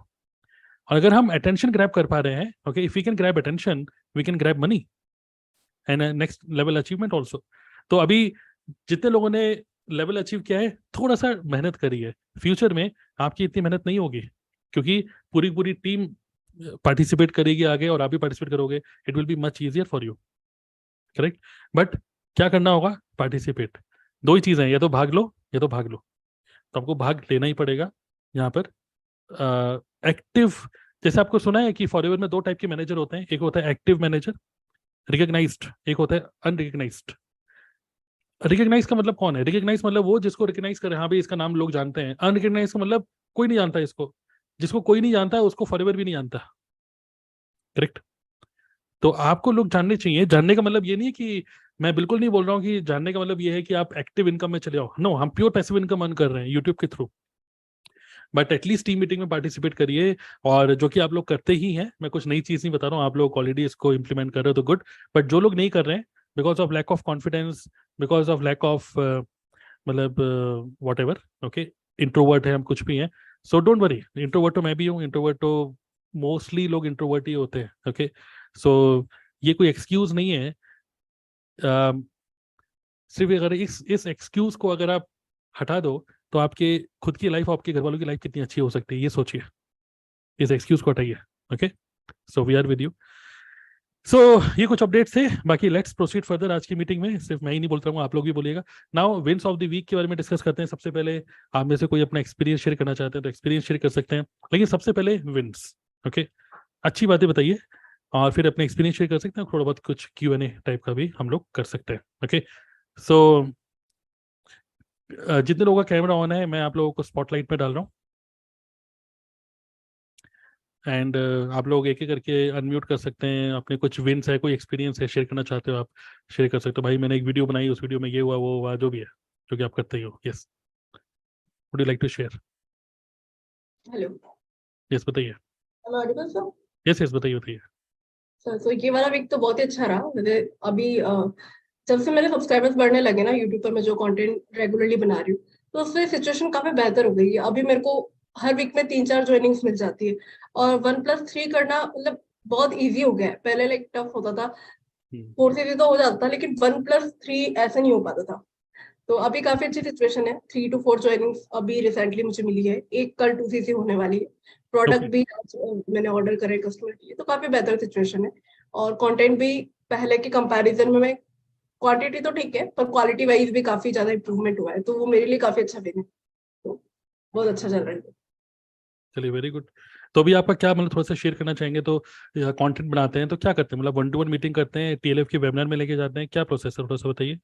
और अगर हम अटेंशन ग्रैब कर पा रहे हैं, okay, if we can grab attention, we can grab money and next level achievement also. तो अभी जितने लोगों ने लेवल अचीव किया है, थोड़ा सा मेहनत करी है, फ्यूचर में आपकी इतनी मेहनत नहीं होगी, क्योंकि पूरी पूरी टीम पार्टिसिपेट करेगी आगे, और आप भी पार्टिसिपेट करोगे, it will be much easier for you, correct. But क्या करना होगा? पार्टिसिपेट। दो ही चीजें हैं, या तो भाग लो या तो भाग लो। तो आपको भाग लेना ही पड़ेगा यहाँ पर। एक्टिव, जैसे आपको सुना है कि फॉरएवर में 2 टाइप के मैनेजर होते हैं, एक होता है एक्टिव मैनेजर, रिकग्नाइज्ड, एक होता है अनरिकग्नाइज्ड। रिकग्नाइज का मतलब कौन है? रिकग्नाइज मतलब वो जिसको रिकग्नाइज करे, हाँ भाई इसका नाम लोग जानते हैं। अनरिकग्नाइज का मतलब कोई नहीं जानता इसको। जिसको कोई नहीं जानता उसको फॉरएवर भी नहीं जानता, करेक्ट। तो आपको लोग जानने चाहिए। जानने का मतलब ये नहीं है कि, मैं बिल्कुल नहीं बोल रहा हूँ कि जानने का मतलब ये है कि आप एक्टिव इनकम में चले आओ। नो, हम प्योर पैसिव इनकम अर्न कर रहे हैं यूट्यूब के through. But at least team meeting में पार्टिसिपेट करिए, और जो कि आप लोग करते ही हैं, मैं कुछ नई चीज नहीं बता रहा हूँ, आप लोग ऑलरेडी इसको इंप्लीमेंट कर रहे हो तो गुड। बट जो लोग नहीं कर रहे हैं, because of lack of confidence, because of lack of मतलब वॉट एवर, ओके, इंट्रोवर्ट है हम, कुछ भी हैं, सो डोंट वरी। इंट्रोवर्ट तो मैं भी हूँ, इंट्रोवर्ट तो मोस्टली लोग इंट्रोवर्ट ही होते हैं, ओके। सो ये कोई एक्सक्यूज नहीं है। सिर्फ अगर इस एक्सक्यूज को अगर आप हटा दो, तो आपके खुद की लाइफ, आपके घर वालों की लाइफ कितनी अच्छी हो सकती है, ये सोचिए। इस एक्सक्यूज को हटाइए, okay. So we are with you. So ये कुछ अपडेट्स थे, बाकी लेट्स प्रोसीड फर्दर। आज की मीटिंग में सिर्फ मैं ही नहीं बोलता हूँ, आप लोग भी बोलिएगा। Now wins of the week के बारे में डिस्कस करते हैं। सबसे पहले, आप में से कोई अपना एक्सपीरियंस शेयर करना चाहते हैं तो एक्सपीरियंस शेयर कर सकते हैं, लेकिन सबसे पहले विंस, ओके, अच्छी बातें बताइए, और फिर अपने एक्सपीरियंस शेयर कर सकते हैं। थोड़ा बहुत कुछ Q&A टाइप का भी हम लोग कर सकते हैं, ओके। सो जितने लोगों का कैमरा ऑन है, मैं आप लोगों को स्पॉटलाइट पे डाल रहा हूँ, एंड आप लोग एक एक करके अनम्यूट कर सकते हैं। अपने कुछ विन्स है, कोई एक्सपीरियंस है शेयर करना चाहते हो, आप शेयर कर सकते हो। भाई मैंने एक वीडियो बनाई, उस वीडियो में ये हुआ, वो हुआ, जो भी है, जो कि आप करते ही हो। Yes, would you like to share? Hello. Yes, बताइए। Hello audible sir. Yes yes, बताइए बताइए। सर तो ये वाला वीक तो बहुत ही अच्छा रहा मुझे। अभी जब से मेरे सब्सक्राइबर्स बढ़ने लगे ना यूट्यूब पर, मैं जो कंटेंट रेगुलरली बना रही हूँ, तो उससे सिचुएशन काफी बेहतर हो गई है। अभी मेरे को हर वीक में 3-4 ज्वाइनिंग्स मिल जाती है, और 1+3 करना मतलब बहुत इजी हो गया है। पहले लाइक टफ होता था, 4 से तो हो जाता था, लेकिन 1+3 ऐसा नहीं हो पाता था। तो अभी काफी अच्छी सिचुएशन है। 3 to 4 ज्वाइनिंग्स अभी रिसेंटली मुझे मिली है, एक कल 2 CC होने वाली है। प्रोडक्ट ओके, भी आज मैंने ऑर्डर करे कस्टमर के लिए, तो काफी बेहतर सिचुएशन है। और कंटेंट भी पहले के कंपैरिजन में, मैं क्वांटिटी तो ठीक है पर क्वालिटी वाइज भी काफी ज्यादा इंप्रूवमेंट हुआ है, तो वो मेरे लिए काफी अच्छा दिन है। तो बहुत अच्छा चल रहा है। चलिए, वेरी गुड। तो अभी आपका क्या, मतलब थोड़ा सा शेयर करना चाहेंगे? तो कंटेंट बनाते हैं तो क्या करते हैं? मतलब 1-to-1 मीटिंग करते हैं, TLF की वेबिनार में लेके जाते हैं, क्या प्रोसेस है, थोड़ा सा बताइए।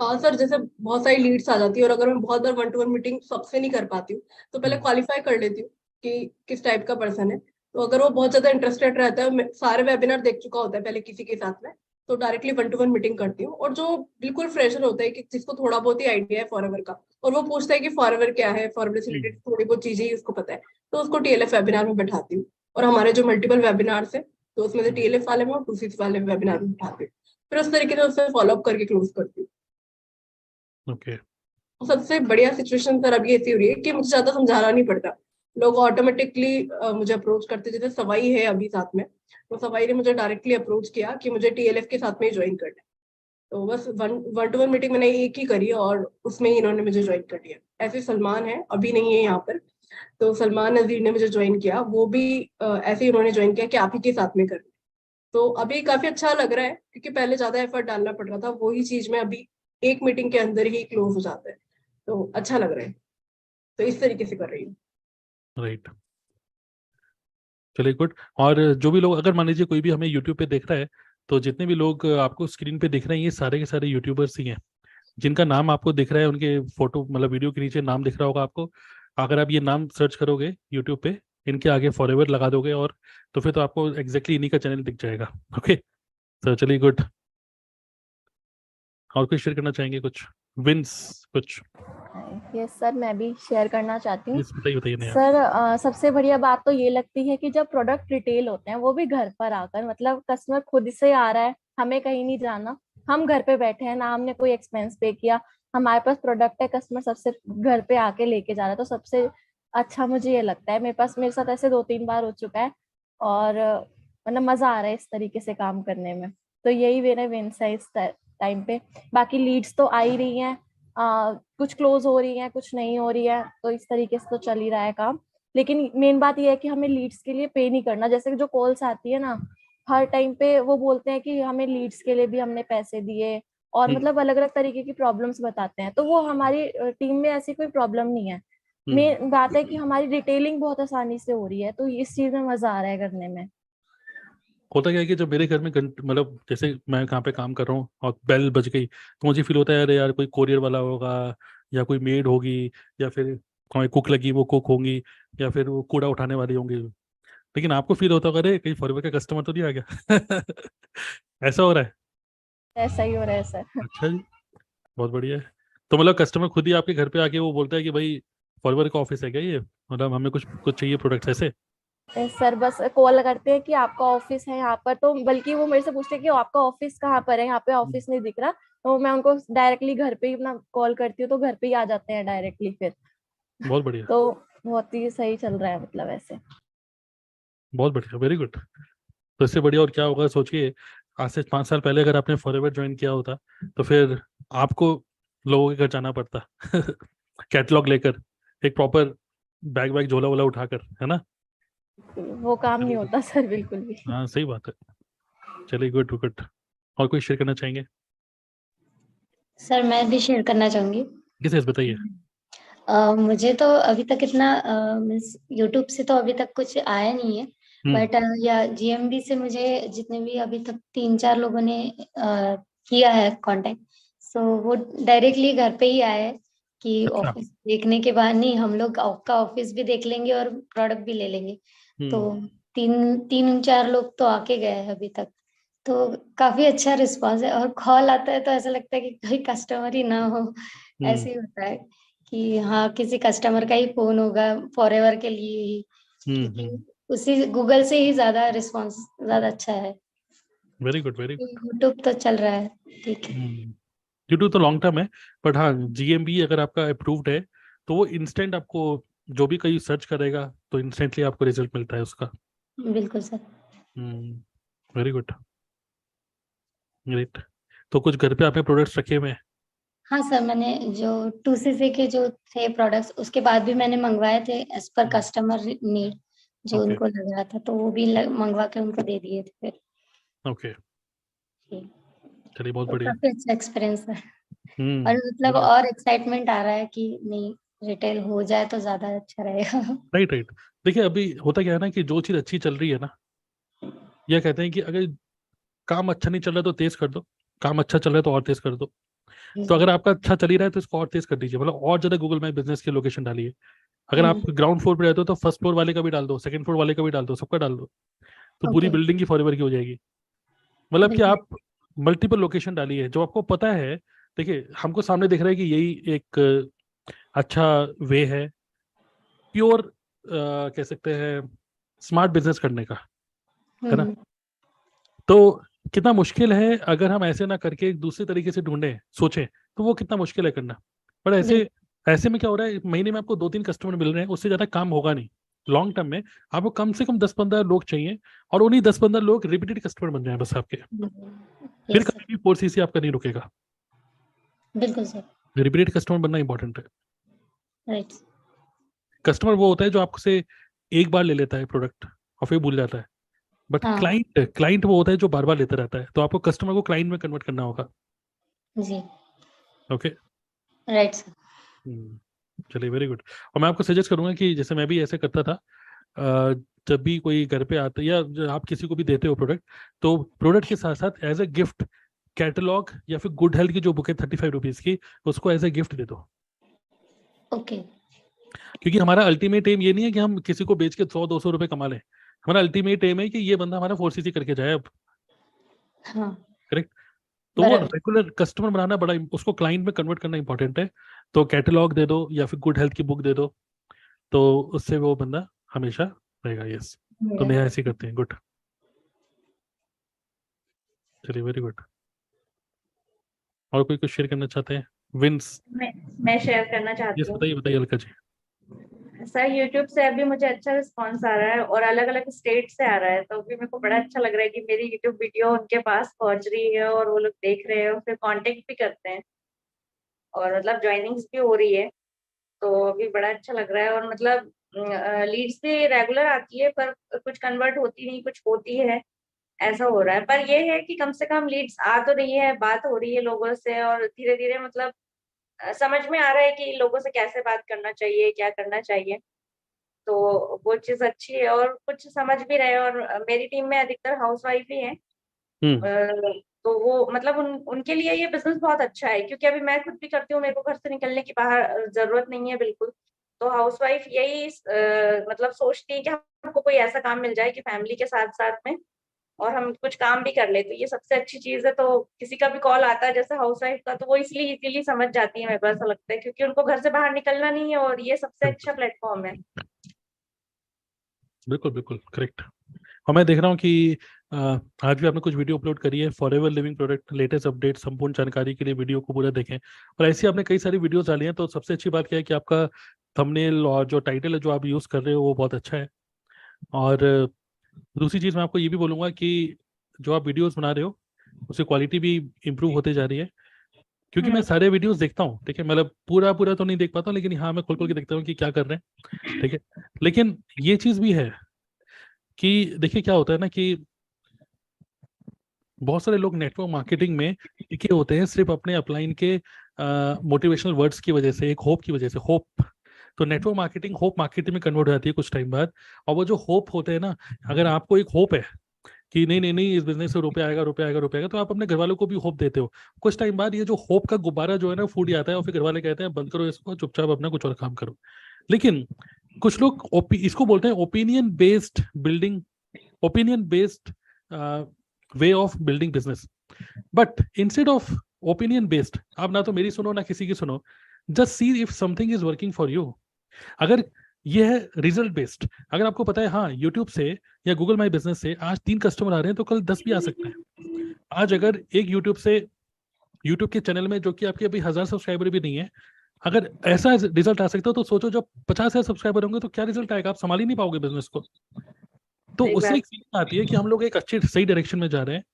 हाँ सर, जैसे बहुत सारी लीड्स आ जाती है, और अगर मैं बहुत बार 1-to-1 मीटिंग सबसे नहीं कर पाती हूँ, तो पहले क्वालिफाई कर लेती हूँ कि किस टाइप का पर्सन है। तो अगर वो बहुत ज्यादा इंटरेस्टेड रहता है, सारे वेबिनार देख चुका होता है पहले किसी के साथ में, तो डायरेक्टली 1-to-1 मीटिंग करती हूँ। और जो बिल्कुल फ्रेशर होता है, कि जिसको थोड़ा बहुत ही आइडिया है फॉरएवर का, और वो पूछता है कि फॉरएवर क्या है, फॉरएवर से रिलेटेड थोड़ी बहुत चीजें ही उसको पता है, तो उसको TLF वेबिनार में बैठाती हूँ। और हमारे जो मल्टीपल वेबिनार्स है, तो उसमें से TLF वाले में और 2CC वाले वेबिनार में बैठाती हूँ। फिर उस तरीके से उससे फॉलोअप करके क्लोज करती हूँ। ओके। सबसे बढ़िया सिचुएशन सर अभी ऐसी हो रही है कि मुझे ज्यादा समझाना नहीं पड़ता। लोग ऑटोमेटिकली मुझे अप्रोच करते। जैसे सवाई है अभी साथ में, तो सवाई ने मुझे डायरेक्टली अप्रोच किया कि मुझे TLF के साथ में ही ज्वाइन करना है। तो बस 1-to-1 मीटिंग मैंने एक ही करी, और उसमें ही इन्होंने मुझे ज्वाइन कर लिया। ऐसे सलमान है, अभी नहीं है यहाँ पर, तो सलमान नजीर ने मुझे ज्वाइन किया। वो भी ऐसे ही उन्होंने ज्वाइन किया कि आप ही के साथ में कर। तो अभी काफी अच्छा लग रहा है, क्योंकि पहले ज्यादा एफर्ट डालना पड़ रहा था, वही चीज में अभी एक मीटिंग के अंदर ही क्लोज हो जाता है। तो अच्छा लग रहा है, तो इस तरीके से कर रही हूँ। राइट, चलिए गुड। और जो भी लोग, अगर मान लीजिए कोई भी हमें यूट्यूब पे देख रहा है, तो जितने भी लोग आपको स्क्रीन पे दिख रहे हैं, ये सारे के सारे यूट्यूबर्स ही हैं। जिनका नाम आपको दिख रहा है, उनके फोटो, मतलब वीडियो के नीचे नाम दिख रहा होगा आपको। अगर आप ये नाम सर्च करोगे यूट्यूब पे, इनके आगे फॉरएवर लगा दोगे, और तो फिर तो आपको एग्जैक्टली इन्हीं का चैनल दिख जाएगा, ओके। तो चलिए गुड। और कुछ शेयर करना चाहेंगे कुछ विंस कुछ? यस सर, मैं भी शेयर करना चाहती हूँ। Yes, बताइए बताइए नहीं सर सबसे बढ़िया बात तो ये लगती है कि जब प्रोडक्ट रिटेल होते हैं वो भी घर पर आकर, मतलब कस्टमर खुद से आ रहा है, हमें कहीं नहीं जाना, हम घर पे बैठे हैं ना, हमने कोई एक्सपेंस पे किया, हमारे पास प्रोडक्ट है, कस्टमर सबसे घर पे आके लेके जा रहा है, तो सबसे अच्छा मुझे ये लगता है। मेरे साथ ऐसे 2-3 बार हो चुका है और मतलब मजा आ रहा है इस तरीके से काम करने में। तो यही मेरा विंस है इस टाइम पे। बाकी लीड्स तो आ ही रही हैं, कुछ क्लोज हो रही है, कुछ नहीं हो रही है, तो इस तरीके से तो चल ही रहा है काम। लेकिन मेन बात ये है कि हमें लीड्स के लिए पे नहीं करना। जैसे कि जो कॉल्स आती है ना, हर टाइम पे वो बोलते हैं कि हमें लीड्स के लिए भी हमने पैसे दिए, और मतलब अलग अलग तरीके की प्रॉब्लम्स बताते हैं। तो वो हमारी टीम में ऐसी कोई प्रॉब्लम नहीं है। मेन बात है कि हमारी डिटेलिंग बहुत आसानी से हो रही है, तो इस चीज में मजा आ रहा है करने में। होता क्या है कि जब मेरे घर में मतलब जैसे मैं कहाँ पे काम कर रहा हूँ और बेल बज गई तो मुझे फील होता है अरे यार कोई कोरियर वाला होगा या कोई मेड होगी या फिर कोई कुक लगी वो कुक होंगी या फिर वो कूड़ा उठाने वाली होंगी। लेकिन आपको फील होता होगा अरे कहीं फॉरवर्ड का कस्टमर तो नहीं आ गया। ऐसा हो रहा है? ऐसा ही हो रहा है सर। अच्छा जी, बहुत बढ़िया है। तो मतलब कस्टमर खुद ही आपके घर पे आके वो बोलता है कि भाई फॉरवर्ड का ऑफिस है क्या ये, मतलब हमें कुछ कुछ चाहिए प्रोडक्ट्स ऐसे? सर बस कॉल करते हैं कि आपका ऑफिस है यहाँ पर, तो बल्कि वो मेरे से पूछते हैं कि आपका ऑफिस कहाँ पर है, यहाँ पे ऑफिस नहीं दिख रहा। तो मैं उनको डायरेक्टली घर पे ही अपना कॉल करती हूँ, तो घर पे ही आ जाते हैं डायरेक्टली फिर। बहुत बढ़िया, तो बहुत ही सही चल रहा है मतलब ऐसे। बहुत बढ़िया, वेरी गुड। तो इससे बढ़िया और क्या होगा सोचिए, आज से 5 साल पहले अगर आपने फॉरएवर ज्वाइन किया होता तो फिर आपको लोगों के घर जाना पड़ता। कैटलॉग लेकर, एक प्रॉपर बैग वैग झोला वोला उठाकर, है ना? वो काम नहीं होता सर बिल्कुल भी। हाँ सही बात है। चलिए गुड गुड। और कोई शेयर करना चाहेंगे? सर मैं भी शेयर करना चाहूंगी। किसे बताइए। मुझे तो अभी तक इतना मीन्स यूट्यूब से तो अभी तक कुछ आया नहीं है, बट या जीएमबी से मुझे जितने भी अभी तक 3-4 लोगों ने किया है कांटेक्ट, सो वो डायरेक्टली घर पे ही आए कि अच्छा। ऑफिस देखने के बाद नहीं, हम लोग आपका ऑफिस भी देख लेंगे और प्रोडक्ट भी ले लेंगे। तो 3-4 लोग तो आके गए हैं अभी तक। तो काफी अच्छा रिस्पांस है, और कॉल आता है तो ऐसा लगता है कि कोई कस्टमर ही ना हो, ऐसे ही होता है कि हाँ किसी कस्टमर का ही फोन होगा फॉरएवर के लिए ही, क्योंकि उसी गूगल से ही ज्यादा रिस्पांस ज्यादा अच्छा है। Very good very good. YouTube तो चल रहा है, ठीक है। यूट्यूब तो लॉन्ग टर्म है, बट हाँ जीएमबी अगर आपका अप्रूव्ड है तो वो इंस्टेंट आपको जो भी कहीं सर्च करेगा तो इंस्टेंटली आपको रिजल्ट मिलता है उसका। बिल्कुल सर। Very good, great. तो कुछ घर पे आपने प्रोडक्ट्स रखे हुए हैं? हाँ सर, मैंने जो 2cc के जो थे प्रोडक्ट्स, उसके बाद भी मैंने मंगवाए थे एज पर कस्टमर नीड, जो ओके उनको लग रहा था, तो वो भी मंगवा के उनको दे दिए थे फिर। ओके, जी। चलिए बहुत तो बढ़िया। काफी अच्छा एक्सपीरियंस है, और मतलब बढ़िया, और एक्साइटमेंट आ रहा है कि नहीं, रिटेल हो जाए तो ज्यादा अच्छा रहेगा। Right right. देखिए अभी होता क्या है ना कि जो चीज़ अच्छी चल रही है ना, यह कहते हैं कि अगर काम अच्छा नहीं चल रहा है तो तेज कर दो, काम अच्छा चल रहा है तो और तेज कर दो। तो अगर आपका अच्छा चल ही रहा है तो इसको और तेज कर दीजिए, मतलब और ज्यादा गूगल मैप बिजनेस की लोकेशन डालिए। अगर आप ग्राउंड फ्लोर पे रहते हो तो फर्स्ट फ्लोर वाले का भी डाल दो, सेकंड फ्लोर वाले का भी डाल दो, सबका डाल दो, तो पूरी ओके। बिल्डिंग की फॉरएवर की हो जाएगी। मतलब कि बिल्कुल। आप मल्टीपल लोकेशन डालिए जो आपको पता है। देखिए हमको सामने दिख रहा है कि यही एक अच्छा वे है, प्योर कह सकते हैं स्मार्ट बिजनेस करने का, है ना? हम्म। तो कितना मुश्किल है अगर हम ऐसे ना करके एक दूसरे तरीके से ढूंढें सोचें, तो वो कितना मुश्किल है करना। पर ऐसे बिल्कुल। ऐसे में क्या हो रहा है, महीने में आपको 2-3 कस्टमर मिल रहे हैं, उससे ज्यादा काम होगा नहीं। लॉन्ग टर्म में आपको कम से कम 10-15 लोग चाहिए, और उन्हीं 10-15 लोग रिपीटेड कस्टमर बन जाए बस आपके। फिर यस सर। कभी भी 4cc आपका नहीं रुकेगा। बिल्कुल सर। रिपीटेड कस्टमर बनना इंपॉर्टेंट है। राइट। कस्टमर वो होता है जो आपसे एक बार ले लेता है प्रोडक्ट और फिर भूल जाता है, बट हाँ क्लाइंट क्लाइंट वो होता है जो बार बार लेता रहता है, तो आपको कस्टमर को क्लाइंट में कन्वर्ट करना होगा। जी। ओके। Right sir. चलिए वेरी गुड। और मैं आपको सजेस्ट करूंगा कि जैसे मैं भी ऐसे करता था, जब भी कोई घर पे आता या जब आप किसी को भी देते हो प्रोडक्ट, तो प्रोडक्ट के साथ साथ एज ए गिफ्ट कैटलॉग या फिर गुड हेल्थ की जो बुक है 35 रुपीज की, उसको एज ए गिफ्ट दे दो। ओके। क्योंकि हमारा अल्टीमेट एम ये नहीं है कि हम किसी को बेच के 100-200 रुपए कमा लें। हमारा अल्टीमेट एम है कि ये बंदा हमारा 4cc करके जाए अब। हाँ। करेक्ट। तो वो बराबर। रेगुलर कस्टमर बनाना बड़ा उसको क्लाइंट में कन्वर्ट करना इंपॉर्टेंट है। तो कैटलॉग दे दो या फिर गुड हेल्थ की बुक दे दो, तो उससे वो बंदा हमेशा रहेगा। यस, तो नेहा ऐसे ही करते हैं। गुड, चलिए, वेरी गुड। और कोई कुछ शेयर करना चाहते हैं? विंस, मैं शेयर करना चाहती यस, हूँ बताइए बताइए अलका जी। सर। यूट्यूब से अभी मुझे अच्छा रिस्पांस आ रहा है और अलग अलग स्टेट से आ रहा है, तो अभी मेरे को बड़ा अच्छा लग रहा है कि मेरी यूट्यूब वीडियो उनके पास पहुंच रही है और वो लोग देख रहे हैं और फिर कांटेक्ट भी करते हैं और मतलब ज्वाइनिंग्स भी हो रही है। तो अभी बड़ा अच्छा लग रहा है और मतलब लीड्स भी रेगुलर आती है पर कुछ कन्वर्ट होती नहीं, कुछ होती है, ऐसा हो रहा है। पर ये है कि कम से कम लीड्स आ तो रही है, बात हो रही है लोगों से और धीरे धीरे मतलब समझ में आ रहा है कि लोगों से कैसे बात करना चाहिए, क्या करना चाहिए। तो वो चीज अच्छी है और कुछ समझ भी रहे हैं। और मेरी टीम में अधिकतर हाउसवाइफ ही हैं। तो वो मतलब उनके लिए ये बिजनेस बहुत अच्छा है, क्योंकि अभी मैं खुद भी करती हूँ, मेरे को घर से निकलने की बाहर जरूरत नहीं है बिल्कुल। तो हाउसवाइफ यही मतलब सोचती है कि हमको कोई ऐसा काम मिल जाए कि फैमिली के साथ साथ में और हम कुछ काम भी कर ले, तो ये सबसे अच्छी चीज है। तो किसी का भी कॉल आता है जैसे हाउसवाइफ का, तो वो इसलिए इजीली समझ जाती है, मेरे को ऐसा लगता है, क्योंकि उनको घर से बाहर निकलना नहीं है और ये सबसे अच्छा प्लेटफॉर्म है। बिल्कुल बिल्कुल करेक्ट। और मैं देख रहा हूँ कि आज भी आपने कुछ वीडियो अपलोड करी है। Forever living product, latest update, संपूर्ण जानकारी के लिए वीडियो को पूरा देखें। और ऐसी आपने कई सारी वीडियोस डाली हैं। तो सबसे अच्छी बात क्या है कि आपका थंबनेल और जो टाइटल है जो आप यूज़ कर रहे हो वो बहुत अच्छा है। और दूसरी चीज़ मैं आपको ये भी बोलूँगा कि जो आप वीडियोस बना रहे हो उसकी क्वालिटी भी इम्प्रूव होते जा रही है। क्योंकि मैं सारे वीडियोस देखता हूँ, ठीक है, मतलब पूरा पूरा तो नहीं देख पाता हूँ, लेकिन हाँ मैं खोल खोल के देखता हूँ कि क्या कर रहे हैं, ठीक है। लेकिन ये चीज़ भी है कि देखिए क्या होता है ना कि बहुत सारे लोग नेटवर्क मार्केटिंग में टिके होते हैं सिर्फ अपने अपलाइन के मोटिवेशनल वर्ड्स की वजह से, एक होप की वजह से। होप, तो नेटवर्क मार्केटिंग होप मार्केटिंग में कन्वर्ट हो जाती है कुछ टाइम बाद। और वो जो होप होते हैं ना, अगर आपको एक होप है कि नहीं नहीं नहीं इस बिजनेस से रुपया आएगा रुपया आएगा रुपया आएगा, तो आप अपने घर वालों को भी होप देते हो। कुछ टाइम बाद ये जो होप का गुब्बारा जो है ना फूट जाता है और फिर घर वाले कहते हैं बंद करो इसको, चुपचाप अपना कुछ और काम करो। लेकिन कुछ लोग इसको बोलते हैं opinion based building, opinion based way of building business. But instead of opinion based, आप ना तो मेरी सुनो ना किसी की सुनो, just see if something is working for you. अगर ये है रिजल्ट बेस्ड, अगर आपको पता है हाँ यूट्यूब से या गूगल माई बिजनेस से आज 3 कस्टमर आ रहे हैं तो कल 10 भी आ सकते हैं। आज अगर एक यूट्यूब के चैनल में जो कि आपके अभी 1000 सब्सक्राइबर भी नहीं है, अगर ऐसा रिजल्ट आ सकता है तो सोचो जब 50,000 सब्सक्राइबर होंगे तो क्या रिजल्ट आएगा, आप संभाल ही नहीं पाओगे बिजनेस को। तो सही उससे बात। एक फीलिंग आती है कि हम लोग एक अच्छे सही डायरेक्शन में जा रहे हैं।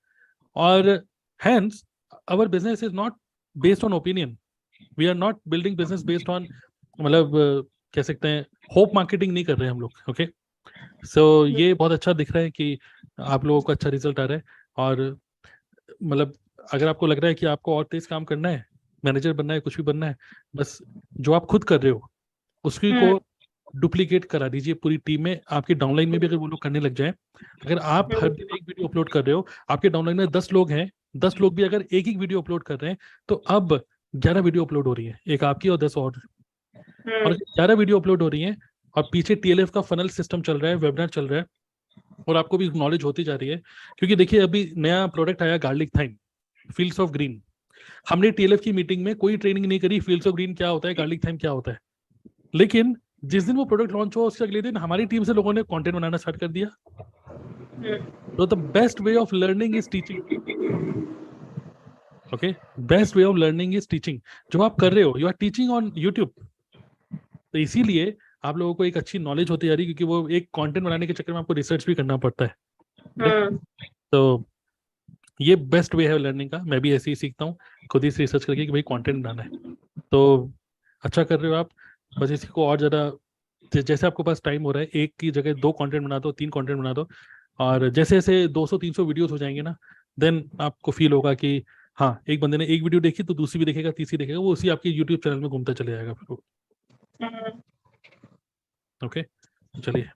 और hence our business is not based on opinion, we are not building business based on मतलब कह सकते हैं होप मार्केटिंग नहीं कर रहे हैं हम लोग। ओके, सो ये बहुत अच्छा दिख रहा है कि आप लोगों को अच्छा रिजल्ट आ रहा है। और मतलब अगर आपको लग रहा है कि आपको और तेज काम करना है, मैनेजर बनना है, कुछ भी बनना है, बस जो आप खुद कर रहे हो उसकी को डुप्लीकेट करा दीजिए पूरी टीम में। आपके डाउनलाइन में भी अगर वो लोग करने लग जाए, अगर आप हर दिन एक वीडियो अपलोड कर रहे हो, आपके डाउनलाइन में 10 लोग हैं, 10 लोग भी अगर एक एक वीडियो अपलोड कर रहे हैं, तो अब 11 वीडियो अपलोड हो रही है, एक आपकी और 10 और 11 वीडियो अपलोड हो रही है। और पीछे टीएलएफ का फनल सिस्टम चल रहा है, वेबिनार चल रहा है, और आपको भी नॉलेज होती जा रही है। क्योंकि देखिए अभी नया प्रोडक्ट आया garlic thyme, fields of green. हमने टीएलएफ की मीटिंग में कोई ट्रेनिंग नहीं करी फील्ड्स ऑफ ग्रीन क्या होता है, गार्लिक थाइम क्या होता है। लेकिन जिस दिन वो प्रोडक्ट लॉन्च हुआ उसके अगले दिन हमारी टीम से लोगों ने कंटेंट बनाना स्टार्ट कर दिया। तो the best way of learning is teaching. Okay, best way of learning is teaching. जो आप कर रहे हो you are teaching on YouTube. तो इसीलिए आप लोगों को एक अच्छी नॉलेज होती जा रही है, क्योंकि वो एक कंटेंट बनाने के चक्कर में आपको रिसर्च भी करना पड़ता है। तो ये बेस्ट वे है लर्निंग का। मैं भी ऐसे ही सीखता हूँ खुद ही रिसर्च करके कि भाई कंटेंट बनाना है। तो अच्छा कर रहे हो आप, बस इसी को और ज़्यादा जैसे आपके पास टाइम हो रहा है, एक की जगह 2 कंटेंट बना दो, 3 कंटेंट बना दो। और जैसे जैसे 200-300 वीडियोस हो जाएंगे ना, देन आपको फील होगा कि हाँ एक बंदे ने एक वीडियो देखी तो दूसरी भी देखेगा, तीसरी देखेगा, वो उसी आपके यूट्यूब चैनल में घूमता चले जाएगा फिर वो। ओके, चलिए,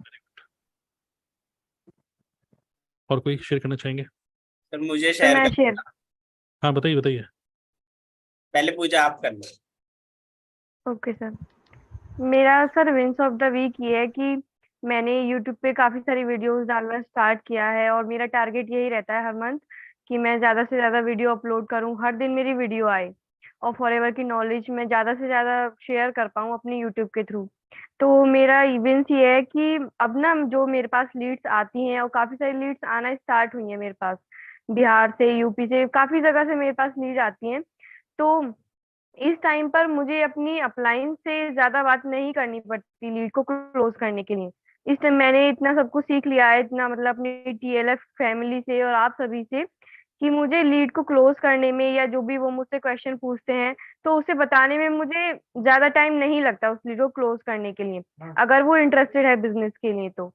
और कोई शेयर करना चाहेंगे? सर मुझे तो शेयर मैं कर, शेयर हाँ बताइए बताइए। पहले पूजा आप कर लो। ओके सर, मेरा sir wins of the week ये है कि मैंने यूट्यूब पे काफी सारी वीडियोस डालना स्टार्ट किया है और मेरा टारगेट यही रहता है हर मंथ कि मैं ज़्यादा से ज़्यादा वीडियो अपलोड करूँ, हर दिन मेरी वीडियो आए और फॉरएवर की नॉलेज मैं ज़्यादा से ज़्यादा शेयर कर पाऊँ अपने यूट्यूब के थ्रू। तो मेरा इवेंट्स ये है कि अब ना जो मेरे पास लीड्स आती हैं और काफ़ी सारी लीड्स आना स्टार्ट हुई हैं मेरे पास, बिहार से, यूपी से, काफ़ी जगह से मेरे पास लीड आती हैं। तो इस टाइम पर मुझे अपनी अपलाइन से ज़्यादा बात नहीं करनी पड़ती लीड को क्लोज़ करने के लिए। इस टाइम मैंने इतना सब कुछ सीख लिया है, इतना मतलब अपनी टीएलएफ फैमिली से और आप सभी से, कि मुझे लीड को क्लोज़ करने में या जो भी वो मुझसे क्वेश्चन पूछते हैं, तो उसे बताने में मुझे ज़्यादा टाइम नहीं लगता उस लीड को क्लोज़ करने के लिए, अगर वो इंटरेस्टेड है बिज़नेस के लिए तो।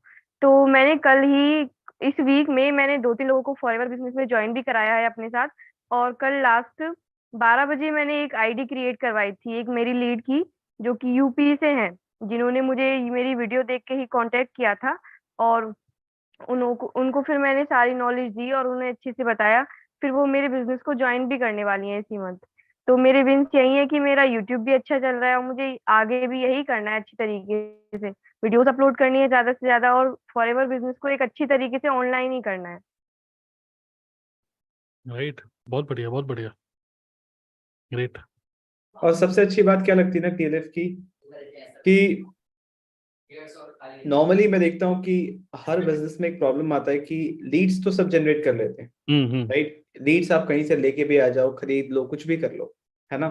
तो मैंने कल ही इस वीक में मैंने 2-3 लोगों को फॉरएवर बिज़नेस में जॉइन भी कराया है अपने साथ, और कल लास्ट 12 बजे मैंने एक आईडी क्रिएट करवाई थी, एक मेरी लीड की, जो कि यूपी से हैं, जिन्होंने मुझे मेरी वीडियो देख के ही कॉन्टैक्ट किया था, और उनको उनको फिर मैंने सारी नॉलेज दी और उन्हें अच्छे से बताया। फिर वो मेरे बिज़नेस को जॉइन भी करने वाली हैं इसी मंथ। तो मेरे विन्स यही है कि मेरा यूट्यूब भी अच्छा चल रहा है और मुझे आगे भी यही करना है अच्छी तरीके से। वीडियोज़ अपलोड करनी है ज़्यादा से ज़्यादा और फॉरएवर बिज़नेस को एक अच्छी तरीके से ऑनलाइन ही करना है। राइट, बहुत बढ़िया, बहुत बढ़िया, ग्रेट। और सबसे अच्छी बात क्या लगती है ना टीएलएफ की, कि नॉर्मली मैं देखता हूँ कि हर बिजनेस में एक प्रॉब्लम आता है कि लीड्स तो सब जनरेट कर लेते हैं, राइट? लीड्स आप कहीं से लेके भी आ जाओ, खरीद लो, कुछ भी कर लो, है ना?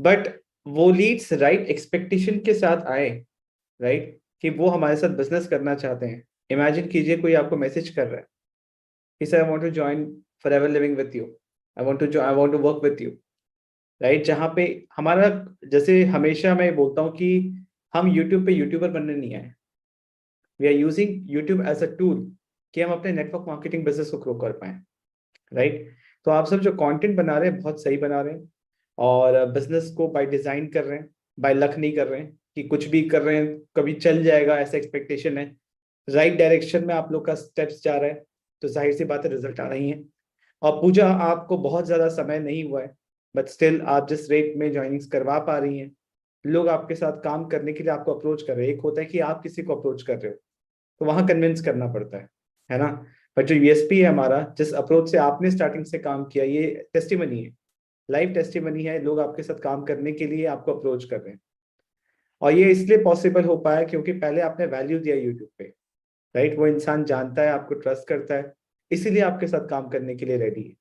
बट वो लीड्स राइट एक्सपेक्टेशन के साथ आए, राइट, कि वो हमारे साथ बिजनेस करना चाहते हैं। इमेजिन कीजिए कोई आपको मैसेज कर रहा है कि sir I want to join Forever Living with you, I want to work with you, right? जहाँ पे हमारा, जैसे हमेशा मैं बोलता हूँ कि हम यूट्यूब पे यूट्यूबर बनने नहीं आए, we are using YouTube as a tool कि हम अपने नेटवर्क मार्केटिंग बिजनेस को ग्रो कर पाए, राइट? तो आप सब जो कंटेंट बना रहे हैं बहुत सही बना रहे हैं और बिजनेस को बाय डिजाइन कर रहे हैं, बाय लक नहीं कर रहे हैं कि कुछ भी कर रहे हैं कभी चल जाएगा ऐसा एक्सपेक्टेशन है। राइट डायरेक्शन में आप लोग का स्टेप्स जा रहा है तो जाहिर सी बात है रिजल्ट आ रही है। और पूजा, आपको बहुत ज्यादा समय नहीं हुआ है बट स्टिल आप जिस रेट में ज्वाइनिंग्स करवा पा रही हैं, लोग आपके साथ काम करने के लिए आपको अप्रोच कर रहे हैं। एक होता है कि आप किसी को अप्रोच कर रहे हो तो वहां कन्विंस करना पड़ता है ना? बट जो यूएसपी है हमारा, जिस अप्रोच से आपने स्टार्टिंग से काम किया, ये टेस्टिमनी है, लाइव टेस्टिमनी है। लोग आपके साथ काम करने के लिए आपको अप्रोच कर रहे हैं और ये इसलिए पॉसिबल हो पाया क्योंकि पहले आपने वैल्यू दिया यूट्यूब पे, राइट? वो इंसान जानता है, आपको ट्रस्ट करता है, इसीलिए आपके साथ काम करने के लिए रेडी है,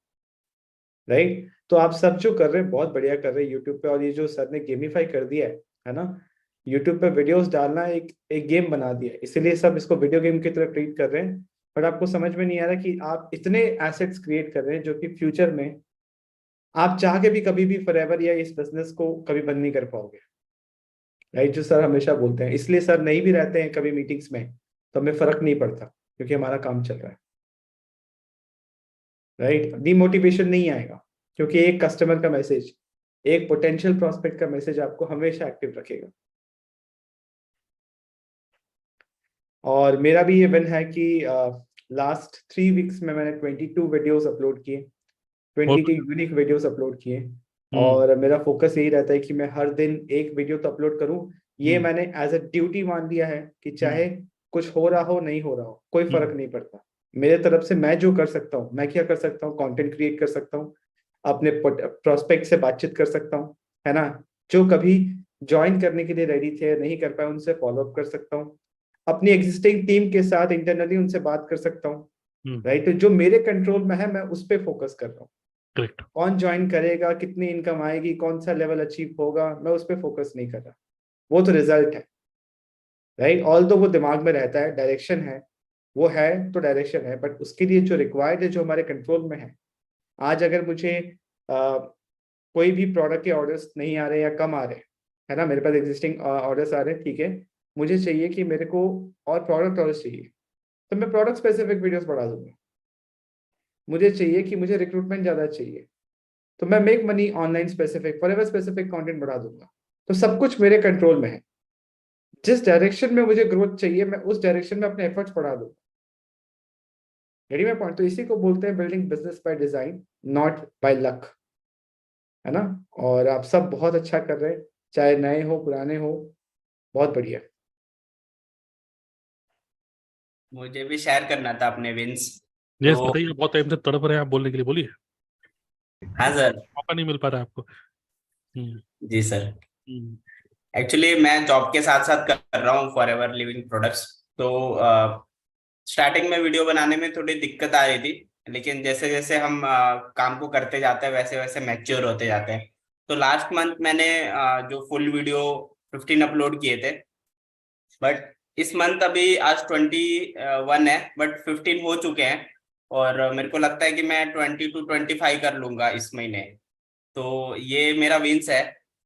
राइट? तो आप सब जो कर रहे हैं बहुत बढ़िया कर रहे हैं यूट्यूब पे। और ये जो सर ने गेमिफाई कर दिया है ना, यूट्यूब पे वीडियोस डालना एक गेम बना दिया है, इसीलिए सब इसको वीडियो गेम की तरह ट्रीट कर रहे हैं। बट आपको समझ में नहीं आ रहा कि आप इतने एसेट्स क्रिएट कर रहे हैं जो कि फ्यूचर में आप चाह के भी कभी भी फॉरएवर या इस बिजनेस को कभी बंद नहीं कर पाओगे, राइट? जो सर हमेशा बोलते हैं, इसलिए सर नहीं भी रहते हैं कभी मीटिंग्स में तो हमें फर्क नहीं पड़ता क्योंकि हमारा काम चल रहा है, राइट? डिमोटिवेशन नहीं आएगा क्योंकि एक कस्टमर का मैसेज, एक पोटेंशियल प्रोस्पेक्ट का मैसेज आपको हमेशा एक्टिव रखेगा। और मेरा भी ये विन है कि लास्ट 3 वीक्स में मैंने 22 वीडियोस अपलोड किए, 22 यूनिक वीडियोस अपलोड किए। और मेरा फोकस यही रहता है कि मैं हर दिन एक वीडियो तो अपलोड करूं। ये मैंने एज अ ड्यूटी मान लिया है कि चाहे कुछ हो रहा हो नहीं हो रहा हो कोई फर्क नहीं पड़ता। मेरे तरफ से मैं जो कर सकता हूँ, मैं क्या कर सकता हूँ, कंटेंट क्रिएट कर सकता हूँ, अपने प्रोस्पेक्ट से बातचीत कर सकता हूँ, है ना? जो कभी ज्वाइन करने के लिए रेडी थे नहीं कर पाए उनसे फॉलो अप कर सकता हूँ, अपनी एग्जिस्टिंग टीम के साथ इंटरनली उनसे बात कर सकता हूँ, राइट? तो जो मेरे कंट्रोल में है मैं उस पर फोकस कर रहा हूँ। करेक्ट। कौन ज्वाइन करेगा, कितनी इनकम आएगी, कौन सा लेवल अचीव होगा, मैं उस पर फोकस नहीं कर रहा। वो तो रिजल्ट है, राइट? ऑल दो वो दिमाग में रहता है, डायरेक्शन है, वो है तो डायरेक्शन है, बट उसके लिए जो रिक्वायर्ड है, जो हमारे कंट्रोल में है। आज अगर मुझे कोई भी प्रोडक्ट के ऑर्डर्स नहीं आ रहे या कम आ रहे, है ना, मेरे पास एग्जिस्टिंग ऑर्डर्स आ रहे हैं, ठीक है, मुझे चाहिए कि मेरे को और प्रोडक्ट ऑर्डर्स चाहिए तो मैं प्रोडक्ट स्पेसिफिक वीडियोस बढ़ा दूंगा। मुझे चाहिए कि मुझे रिक्रूटमेंट ज्यादा चाहिए तो मैं make money online specific, forever specific content बढ़ा दूंगा। तो सब कुछ मेरे कंट्रोल में है। जिस डायरेक्शन में मुझे ग्रोथ चाहिए मैं उस डायरेक्शन में अपने एफर्ट्स बढ़ा दूंगा। Ready my point? तो इसी को बोलते हैं building business by design, not by luck, है ना? और आप सब बहुत अच्छा कर रहे हैं, चाहे नए हो पुराने हो, बहुत बढ़िया। मुझे भी शेयर करना था अपने विंस। यस तो बताइए, बहुत टाइम से तड़प रहे हैं आप बोलने के लिए, बोलिए। हाँ सर। मौका नहीं मिल पा रहा है आपको। जी सर। हम्म, एक्चुअली मैं जॉब के साथ साथ कर रहा हूँ फॉर एवर लिविंग प्रोडक्ट्स। तो स्टार्टिंग में वीडियो बनाने में थोड़ी दिक्कत आ रही थी, लेकिन जैसे जैसे हम काम को करते जाते हैं वैसे वैसे मैच्योर होते जाते हैं। तो लास्ट मंथ मैंने जो फुल वीडियो 15 अपलोड किए थे, बट इस मंथ अभी आज 21 है, बट 15 हो चुके हैं। और मेरे को लगता है कि मैं 20 to 25 कर लूंगा इस महीने। तो ये मेरा विंस है।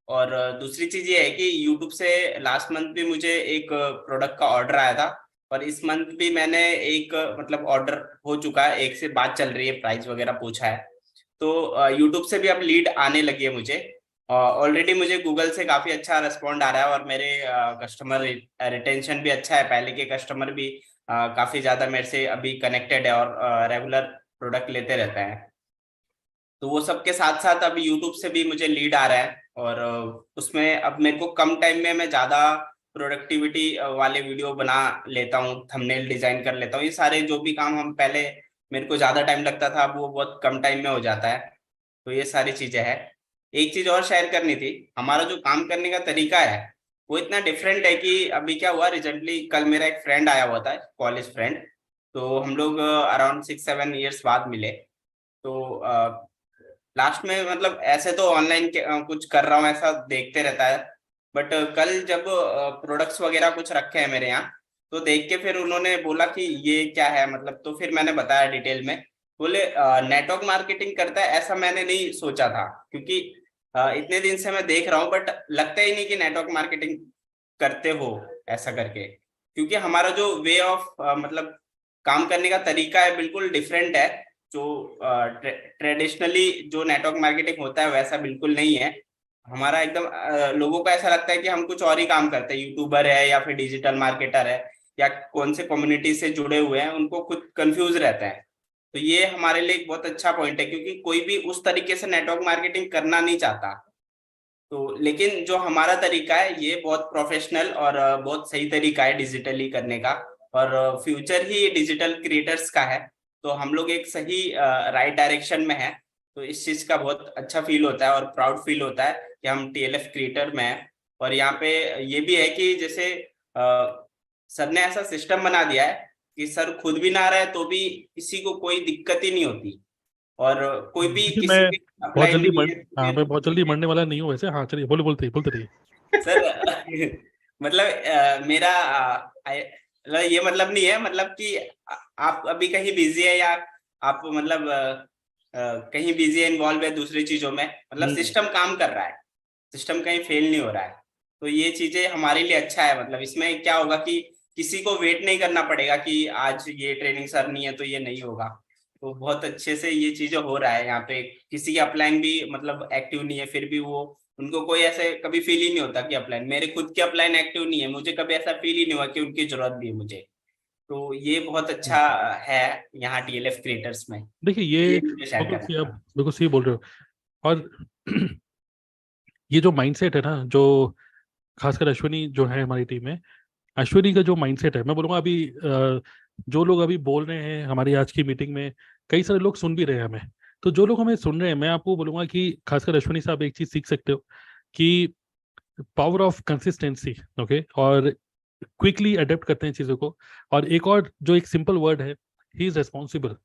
और दूसरी चीज ये है कि यूट्यूब से लास्ट मंथ भी मुझे एक प्रोडक्ट का ऑर्डर आया था, और इस मंथ भी मैंने एक मतलब ऑर्डर हो चुका है, एक से बात चल रही है, प्राइस वगैरह पूछा है। तो यूट्यूब से भी अब लीड आने लगी है मुझे। ऑलरेडी मुझे गूगल से काफी अच्छा रिस्पॉन्ड आ रहा है, और मेरे कस्टमर रिटेंशन भी अच्छा है। पहले के कस्टमर भी काफी ज्यादा मेरे से अभी कनेक्टेड है और रेगुलर प्रोडक्ट लेते रहते हैं। तो वो सब के साथ साथ अब यूट्यूब से भी मुझे लीड आ रहा है, और उसमें अब मेरे को कम टाइम में मैं ज्यादा प्रोडक्टिविटी वाले वीडियो बना लेता हूँ, थंबनेल डिजाइन कर लेता हूँ। ये सारे जो भी काम हम पहले मेरे को ज्यादा टाइम लगता था, अब वो बहुत कम टाइम में हो जाता है। तो ये सारी चीजें हैं। एक चीज और शेयर करनी थी, हमारा जो काम करने का तरीका है वो इतना डिफरेंट है कि अभी क्या हुआ, रिसेंटली कल मेरा एक फ्रेंड आया हुआ था, कॉलेज फ्रेंड। तो हम लोग अराउंड 6-7 ईयर्स बाद मिले। तो लास्ट में मतलब ऐसे तो ऑनलाइन कुछ कर रहा हूँ ऐसा देखते रहता है, बट कल जब प्रोडक्ट्स वगैरह कुछ रखे हैं मेरे यहाँ, तो देख के फिर उन्होंने बोला कि ये क्या है मतलब। तो फिर मैंने बताया डिटेल में। बोले नेटवर्क मार्केटिंग करता है, ऐसा मैंने नहीं सोचा था, क्योंकि इतने दिन से मैं देख रहा हूँ, बट लगता ही नहीं कि नेटवर्क मार्केटिंग करते हो ऐसा करके। क्योंकि हमारा जो वे ऑफ मतलब काम करने का तरीका है बिल्कुल डिफरेंट है। जो ट्रेडिशनली जो नेटवर्क मार्केटिंग होता है वैसा बिल्कुल नहीं है हमारा। एकदम लोगों को ऐसा लगता है कि हम कुछ और ही काम करते हैं, यूट्यूबर है या फिर डिजिटल मार्केटर है या कौन से कम्युनिटी से जुड़े हुए हैं, उनको खुद कंफ्यूज रहता है। तो ये हमारे लिए एक बहुत अच्छा पॉइंट है, क्योंकि कोई भी उस तरीके से नेटवर्क मार्केटिंग करना नहीं चाहता। तो लेकिन जो हमारा तरीका है ये बहुत प्रोफेशनल और बहुत सही तरीका है डिजिटली करने का, और फ्यूचर ही डिजिटल क्रिएटर्स का है। तो हम लोग एक सही राइट डायरेक्शन में है। तो इस चीज का बहुत अच्छा फील होता है और प्राउड फील होता है कि हम टीएलएफ क्रिएटर में हैं। और यहाँ पे ये भी है कि जैसे सर ने ऐसा सिस्टम बना दिया है कि सर खुद भी ना रहे तो भी किसी को कोई दिक्कत ही नहीं होती, और कोई भी देखिए किसी मैं के बहुत अप्लाई जल्दी नहीं है तो हाँ फिर मैं बहुत जल्दी मरने वाला नहीं हूँ वैसे। हाँ चलिए, बोलते रहिए। सर मतलब मेरा मतलब ये मतलब नहीं है मतलब कि आप अभी कहीं बिजी है, या आप मतलब कहीं बिजी है, इन्वॉल्व है दूसरी चीजों में, मतलब सिस्टम काम कर रहा है, सिस्टम कहीं फेल नहीं हो रहा है। तो ये चीजें हमारे लिए अच्छा है। मतलब इसमें क्या होगा कि किसी को वेट नहीं करना पड़ेगा कि आज ये ट्रेनिंग सर नहीं है तो ये नहीं होगा। तो बहुत अच्छे से ये चीजें हो रहा है यहाँ पे। किसी की अपलाइन भी मतलब एक्टिव नहीं है, फिर भी वो उनको कोई ऐसे कभी फील ही नहीं होता कि अपलाइन, मेरे खुद के अपलाइन एक्टिव नहीं है, मुझे कभी ऐसा फील ही नहीं हुआ कि उनकी जरूरत भी है मुझे। तो ये बहुत अच्छा है यहाँ टीएलएफ क्रिएटर्स में। देखिए ये ये मुझे शेयर बिल्कुल सही, करना आप था। बिल्कुल सही बोल रहे हो। और ये जो माइंडसेट है ना, जो खासकर अश्विनी जो है हमारी टीम में, अश्विनी का जो माइंडसेट है, मैं बोलूँगा अभी जो लोग अभी बोल रहे हैं हमारी आज की मीटिंग में, कई सारे लोग सुन भी रहे हैं हमें। तो जो लोग हमें सुन रहे हैं, मैं आपको बोलूँगा कि खासकर अश्विनी साहब एक चीज़ सीख सकते हो कि पावर ऑफ कंसिस्टेंसी। ओके, और क्विकली अडेप्ट करते हैं चीज़ों को। और एक और जो एक सिंपल वर्ड है, ही इज रेस्पॉन्सिबल।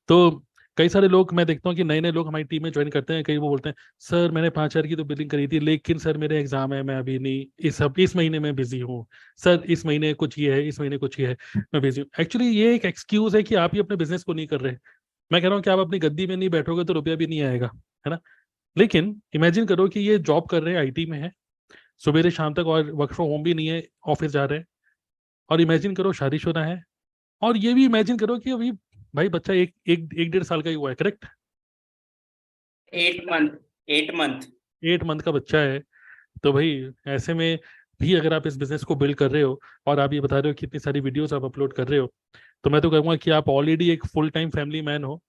तो कई सारे लोग मैं देखता हूँ कि नए नए लोग हमारी टीम में ज्वाइन करते हैं, कई वो बोलते हैं सर मैंने 5,000 की तो बिलिंग करी थी, लेकिन सर मेरे एग्जाम है, मैं अभी नहीं, इस महीने में बिजी हूँ, सर इस महीने कुछ ये है, इस महीने कुछ ये है, मैं बिजी हूँ। एक्चुअली ये एक एक्सक्यूज है कि आप ही अपने बिजनेस को नहीं कर रहे। मैं कह रहा हूँ कि आप अपनी गद्दी में नहीं बैठोगे तो रुपया भी नहीं आएगा, है ना। लेकिन इमेजिन करो कि ये जॉब कर रहे हैं, आईटी में है, सुबह शाम तक, और वर्क फ्रॉम होम भी नहीं है, ऑफिस जा रहे हैं। और इमेजिन करो शादीशुदा है, और ये भी इमेजिन करो कि अभी भाई बच्चा एक 1.5 साल का ही हुआ है, करेक्ट। 8 मंथ 8 मंथ 8 मंथ का बच्चा है। तो भाई ऐसे में भी अगर आप इस बिजनेस को बिल्ड कर रहे हो, और आप ये बता रहे हो कि इतनी सारी वीडियोस आप अपलोड कर रहे हो, तो मैं तो कहूँगा कि आप ऑलरेडी एक फुल टाइम फैमिली मैन हो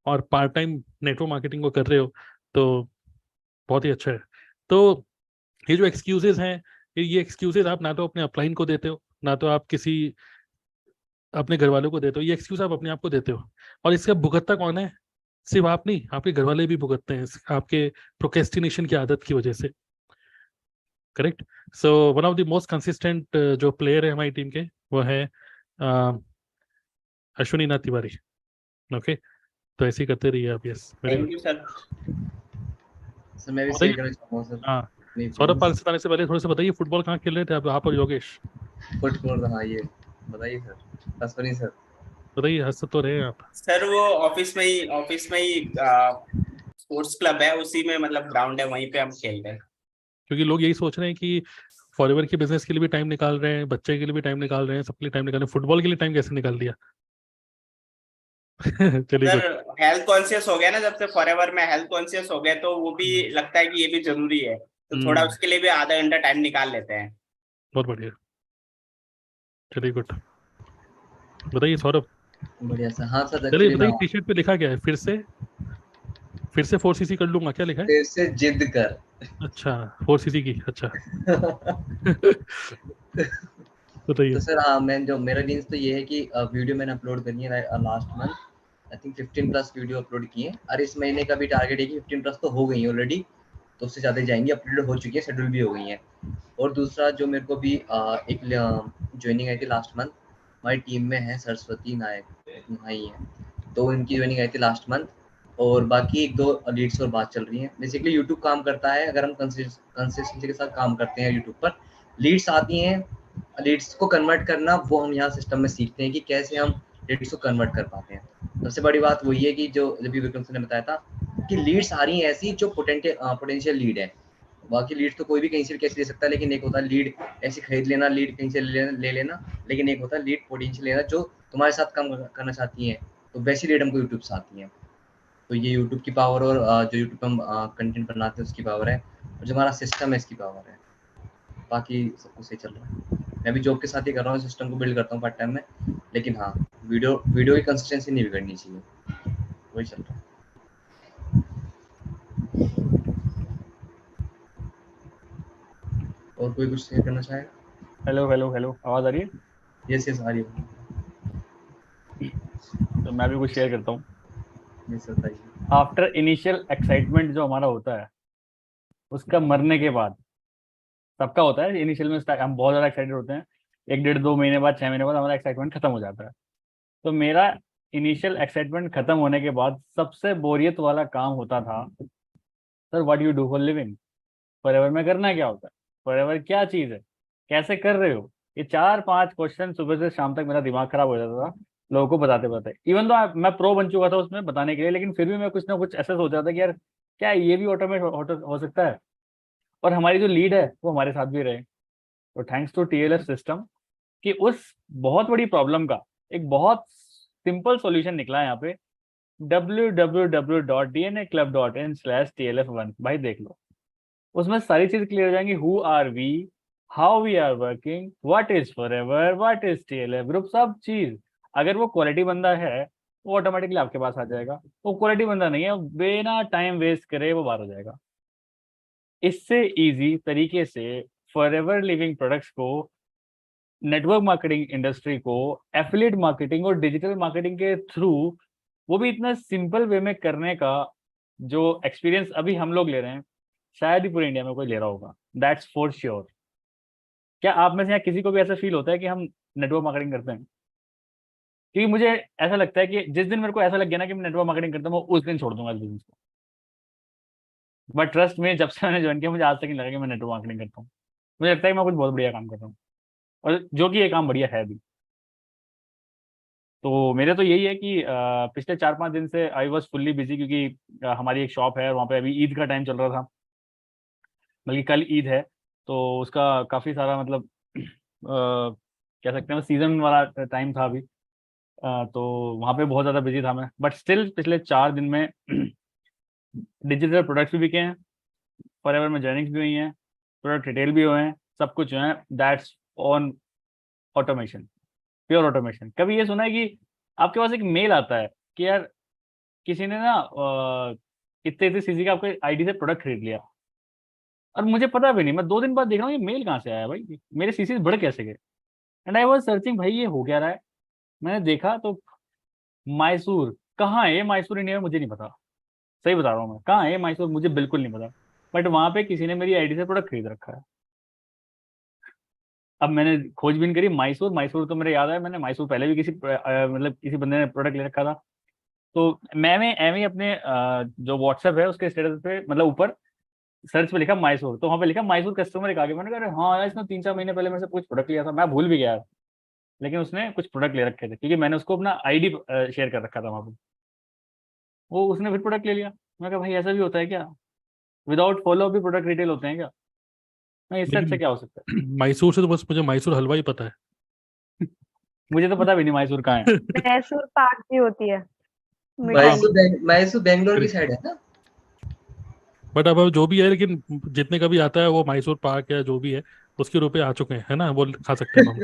और पार्ट टाइम नेटवर्क मार्केटिंग को कर रहे हो। तो बहुत ही अच्छा है। तो ये जो एक्सक्यूजेज हैं, ये एक्सक्यूजेज आप ना तो अपने अपलाइन को देते हो, ना तो आप किसी अपने घर वालों को देते हो, ये एक्सक्यूज आप अपने आप को देते हो, और इसका भुगतता कौन है? सिर्फ आप नहीं, आपके घर वाले भी भुगतते हैं आपके प्रोक्रेस्टिनेशन की आदत की वजह से। Correct. So one of the most consistent जो प्लेयर है हमारी टीम के, वो है अश्विनी नाथ तिवारी। ओके, तो ऐसे ही करते रहिए आप। Yes, thank you sir. Sir मैं भी बताइए। शेयर करना चाहूँगा सर। हाँ, अपनी सौरभ पाल feelings। से आने से पहले थोड़ा सा बताइए, फुटबॉल कहाँ खेल रहे थे आप और योगेश? फुटबॉल हाँ, ये बताइए सर। अश्विनी सर। बताइए, हंस तो रहे हैं आप। सर वो ऑफिस में ही स्पोर्ट्स क्लब है, उसी में मतलब ग्राउंड है, वहीं पे हम खेल रहे हैं। क्योंकि लोग यही सोच रहे हैं कि फॉरएवर के बिजनेस के लिए भी टाइम निकाल रहे हैं, बच्चे के लिए भी टाइम निकाल रहे हैं, सबके लिए टाइम निकाल रहे हैं, फुटबॉल के लिए टाइम कैसे निकाल दिया? चलिए सर good। हेल्थ कॉन्शियस हो गया ना, जब से फॉरएवर में हेल्थ कॉन्शियस हो गए, तो वो भी लगता है कि ये भी जरूरी है, तो थोड़ा उसके लिए भी आधा घंटा टाइम निकाल लेते हैं। बहुत बढ़िया, चलिए गुड। बताइए सौरभ। बढ़िया सर। हाँ सर, चलिए एक्चुअली बताइए, मैं टी शर्ट पे लिखा क्या है? फिर से 4cc कर लूंगा, क्या लिखा है? फिर से जिद कर। अच्छा, 4cc की, अच्छा। बताइए। तो सर हाँ, मैं जो मेरा मीन्स तो ये है कि वीडियो मैंने अपलोड करनी है last month. I think 15 plus video upload किए हैं, और इस महीने का भी टारगेट है कि 15 प्लस तो हो गई है ऑलरेडी, तो उससे ज़्यादा जाएंगी, अपलोड हो चुकी है, शेड्यूल भी हो गई है। और दूसरा जो मेरे को भी एक ज्वाइनिंग आई थी लास्ट मंथ, हमारी टीम में है सरस्वती नायक, वहाँ ही है, तो इनकी ज्वाइनिंग आई थी लास्ट मंथ। और बाकी 1-2 लीड्स और बात चल रही है। बेसिकली यूट्यूब काम करता है, अगर हम कंसिस्टेंसी के साथ काम करते हैं यूट्यूब पर, लीड्स आती हैं, लीड्स को कन्वर्ट करना वो हम यहाँ सिस्टम में सीखते हैं कि कैसे हम लीड्स को कन्वर्ट कर पाते हैं। सबसे बड़ी बात वही है कि जो अभी विक्रम सर ने बताया था कि लीड्स आ रही हैं ऐसी जो पोटेंशियल लीड है। बाकी लीड्स तो कोई भी कहीं से कैसे ले सकता है, लेकिन एक होता है लीड ऐसे खरीद लेना, लीड कहीं से ले लेना, लेकिन एक होता है लीड पोटेंशियल लेना, जो तुम्हारे साथ काम करना चाहती है, तो वैसी लीड हमको यूट्यूब से आती है। तो ये यूट्यूब की पावर, और जो यूट्यूब पर हम कंटेंट बनाते हैं उसकी पावर है, और जो हमारा सिस्टम है इसकी पावर है। बाकी सब कुछ सही चल रहा है। मैं भी जॉब के साथ ही कर रहा हूँ, सिस्टम को बिल्ड करता हूँ पार्ट टाइम में, लेकिन हाँ, वीडियो की कंसिस्टेंसी नहीं बिगड़नी चाहिए, वही चल रहा है। और कोई कुछ शेयर करना चाहेगा? हेलो, आवाज आ रही है? यस आ रही है। तो मैं भी कुछ शेयर करता हूँ। यस बताइए। आफ्टर इनिशियल एक्साइटमेंट जो हमारा होता है, उसका मरने के बाद, सबका होता है इनिशियल में, हम बहुत ज़्यादा एक्साइटेड होते हैं, 1-1.5-2 महीने बाद, 6 महीने बाद हमारा एक्साइटमेंट खत्म हो जाता है। तो मेरा इनिशियल एक्साइटमेंट खत्म होने के बाद सबसे बोरियत वाला काम होता था, sir what you do for living, forever में करना क्या होता है, फॉरएवर क्या चीज़ है, कैसे कर रहे हो? ये 4-5 क्वेश्चन सुबह से शाम तक मेरा दिमाग खराब हो जाता था लोगों को बताते बताते। इवन तो मैं प्रो बन चुका था उसमें बताने के लिए, लेकिन फिर भी मैं कुछ ना कुछ ऐसा सोच रहा था कि यार क्या ये भी ऑटोमेट हो सकता है, और हमारी जो लीड है वो हमारे साथ भी रहे। तो थैंक्स टू टीएलएफ सिस्टम कि उस बहुत बड़ी प्रॉब्लम का एक बहुत सिंपल सॉल्यूशन निकला है यहाँ पे, www.dnaclub.in/TLF1। भाई देख लो, उसमें सारी चीज क्लियर हो जाएंगी। Who are we, how we are working, what is Forever, what is TLF group, सब चीज। अगर वो क्वालिटी बंदा है वो ऑटोमेटिकली आपके पास आ जाएगा, वो क्वालिटी बंदा नहीं है, बिना टाइम वेस्ट करे वो बाहर हो जाएगा। इससे इजी तरीके से फॉरएवर लिविंग प्रोडक्ट्स को, नेटवर्क मार्केटिंग इंडस्ट्री को, एफिलिएट मार्केटिंग और डिजिटल मार्केटिंग के थ्रू, वो भी इतना सिंपल वे में करने का जो एक्सपीरियंस अभी हम लोग ले रहे हैं, शायद ही पूरे इंडिया में कोई ले रहा होगा। That's for sure. क्या आप में से यहाँ किसी को भी ऐसा फील होता है कि हम नेटवर्क मार्केटिंग करते हैं? क्योंकि मुझे ऐसा लगता है कि जिस दिन मेरे को ऐसा लग गया ना कि मैं नेटवर्क मार्केटिंग करता हूँ, उस दिन छोड़ दूंगा इस बिजनेस को। बट ट्रस्ट में, जब से मैंने ज्वाइन किया मुझे आज तक नहीं लगा कि मैं नेटवर्क मार्केटिंग करता हूँ। मुझे लगता है कि मैं कुछ बहुत बढ़िया काम कर रहा हूँ, और जो कि ये काम बढ़िया है भी। तो मेरे तो यही है कि पिछले 4-5 दिन से आई वॉज फुल्ली बिजी, क्योंकि हमारी एक शॉप है और वहाँ पे अभी ईद का टाइम चल रहा था, बल्कि कल ईद है, तो उसका काफ़ी सारा मतलब कह सकते हैं सीजन वाला टाइम था अभी। तो वहाँ पे बहुत ज़्यादा बिजी था मैं, बट स्टिल पिछले 4 दिन में डिजिटल प्रोडक्ट्स भी बिके हैं, फॉरएवर में जर्निंग्स भी हुई हैं, प्रोडक्ट रिटेल भी हुए हैं, सब कुछ जो है that's on automation, pure automation. कभी ये सुना है कि आपके पास एक मेल आता है कि यार किसी ने ना इतने सीसी का आपके आईडी से प्रोडक्ट खरीद लिया, और मुझे पता भी नहीं, मैं 2 दिन बाद देख रहा हूँ ये मेल कहाँ से आया भाई, मेरे सीसी बढ़ कैसे गए? एंड आई वाज सर्चिंग, भाई ये हो क्या रहा है? मैंने देखा तो मैसूर कहाँ है, ये मैसूर इंडिया में मुझे नहीं पता, सही बता रहा हूँ मैं, कहाँ है ये मैसूर मुझे बिल्कुल नहीं पता, बट वहां पे किसी ने मेरी आईडी से प्रोडक्ट खरीद रखा है। अब मैंने खोजबीन करी मैसूर, मैसूर तो मेरे याद है मैंने मैसूर पहले भी किसी मतलब किसी बंदे ने प्रोडक्ट ले रखा था। तो मैंने एवं अपने जो व्हाट्सएप है उसके स्टेटस पे मतलब ऊपर सर्च पे लिखा मैसूर, तो वहाँ पे लिखा मैसूर कस्टमर एक आगे, मैंने कहा अरे हाँ यार इसने 3-4 महीने पहले मेरे से कुछ प्रोडक्ट लिया था, मैं भूल भी गया, लेकिन उसने कुछ प्रोडक्ट ले रखे थे क्योंकि मैंने उसको अपना आईडी शेयर कर रखा था वहाँ पे, वो उसने फिर प्रोडक्ट ले लिया। मैं कहा भाई ऐसा भी होता है क्या, विदाउट फॉलो भी प्रोडक्ट रिटेल होते हैं क्या, नहीं इससे अच्छा लेकिन क्या हो सकता है। मैसूर से तो बस मुझे मैसूर हलवा ही पता है। मुझे तो पता भी नहीं मैसूर कहाँ है। मैसूर पाक भी होती है मिठाई। मैसूर बैंगलोर की साइड है ना। बट अब जो भी है, लेकिन जितने का भी आता है वो मैसूर पाक या जो भी है उसके रुपए आ चुके हैं, है ना, वो खा सकते हैं हम।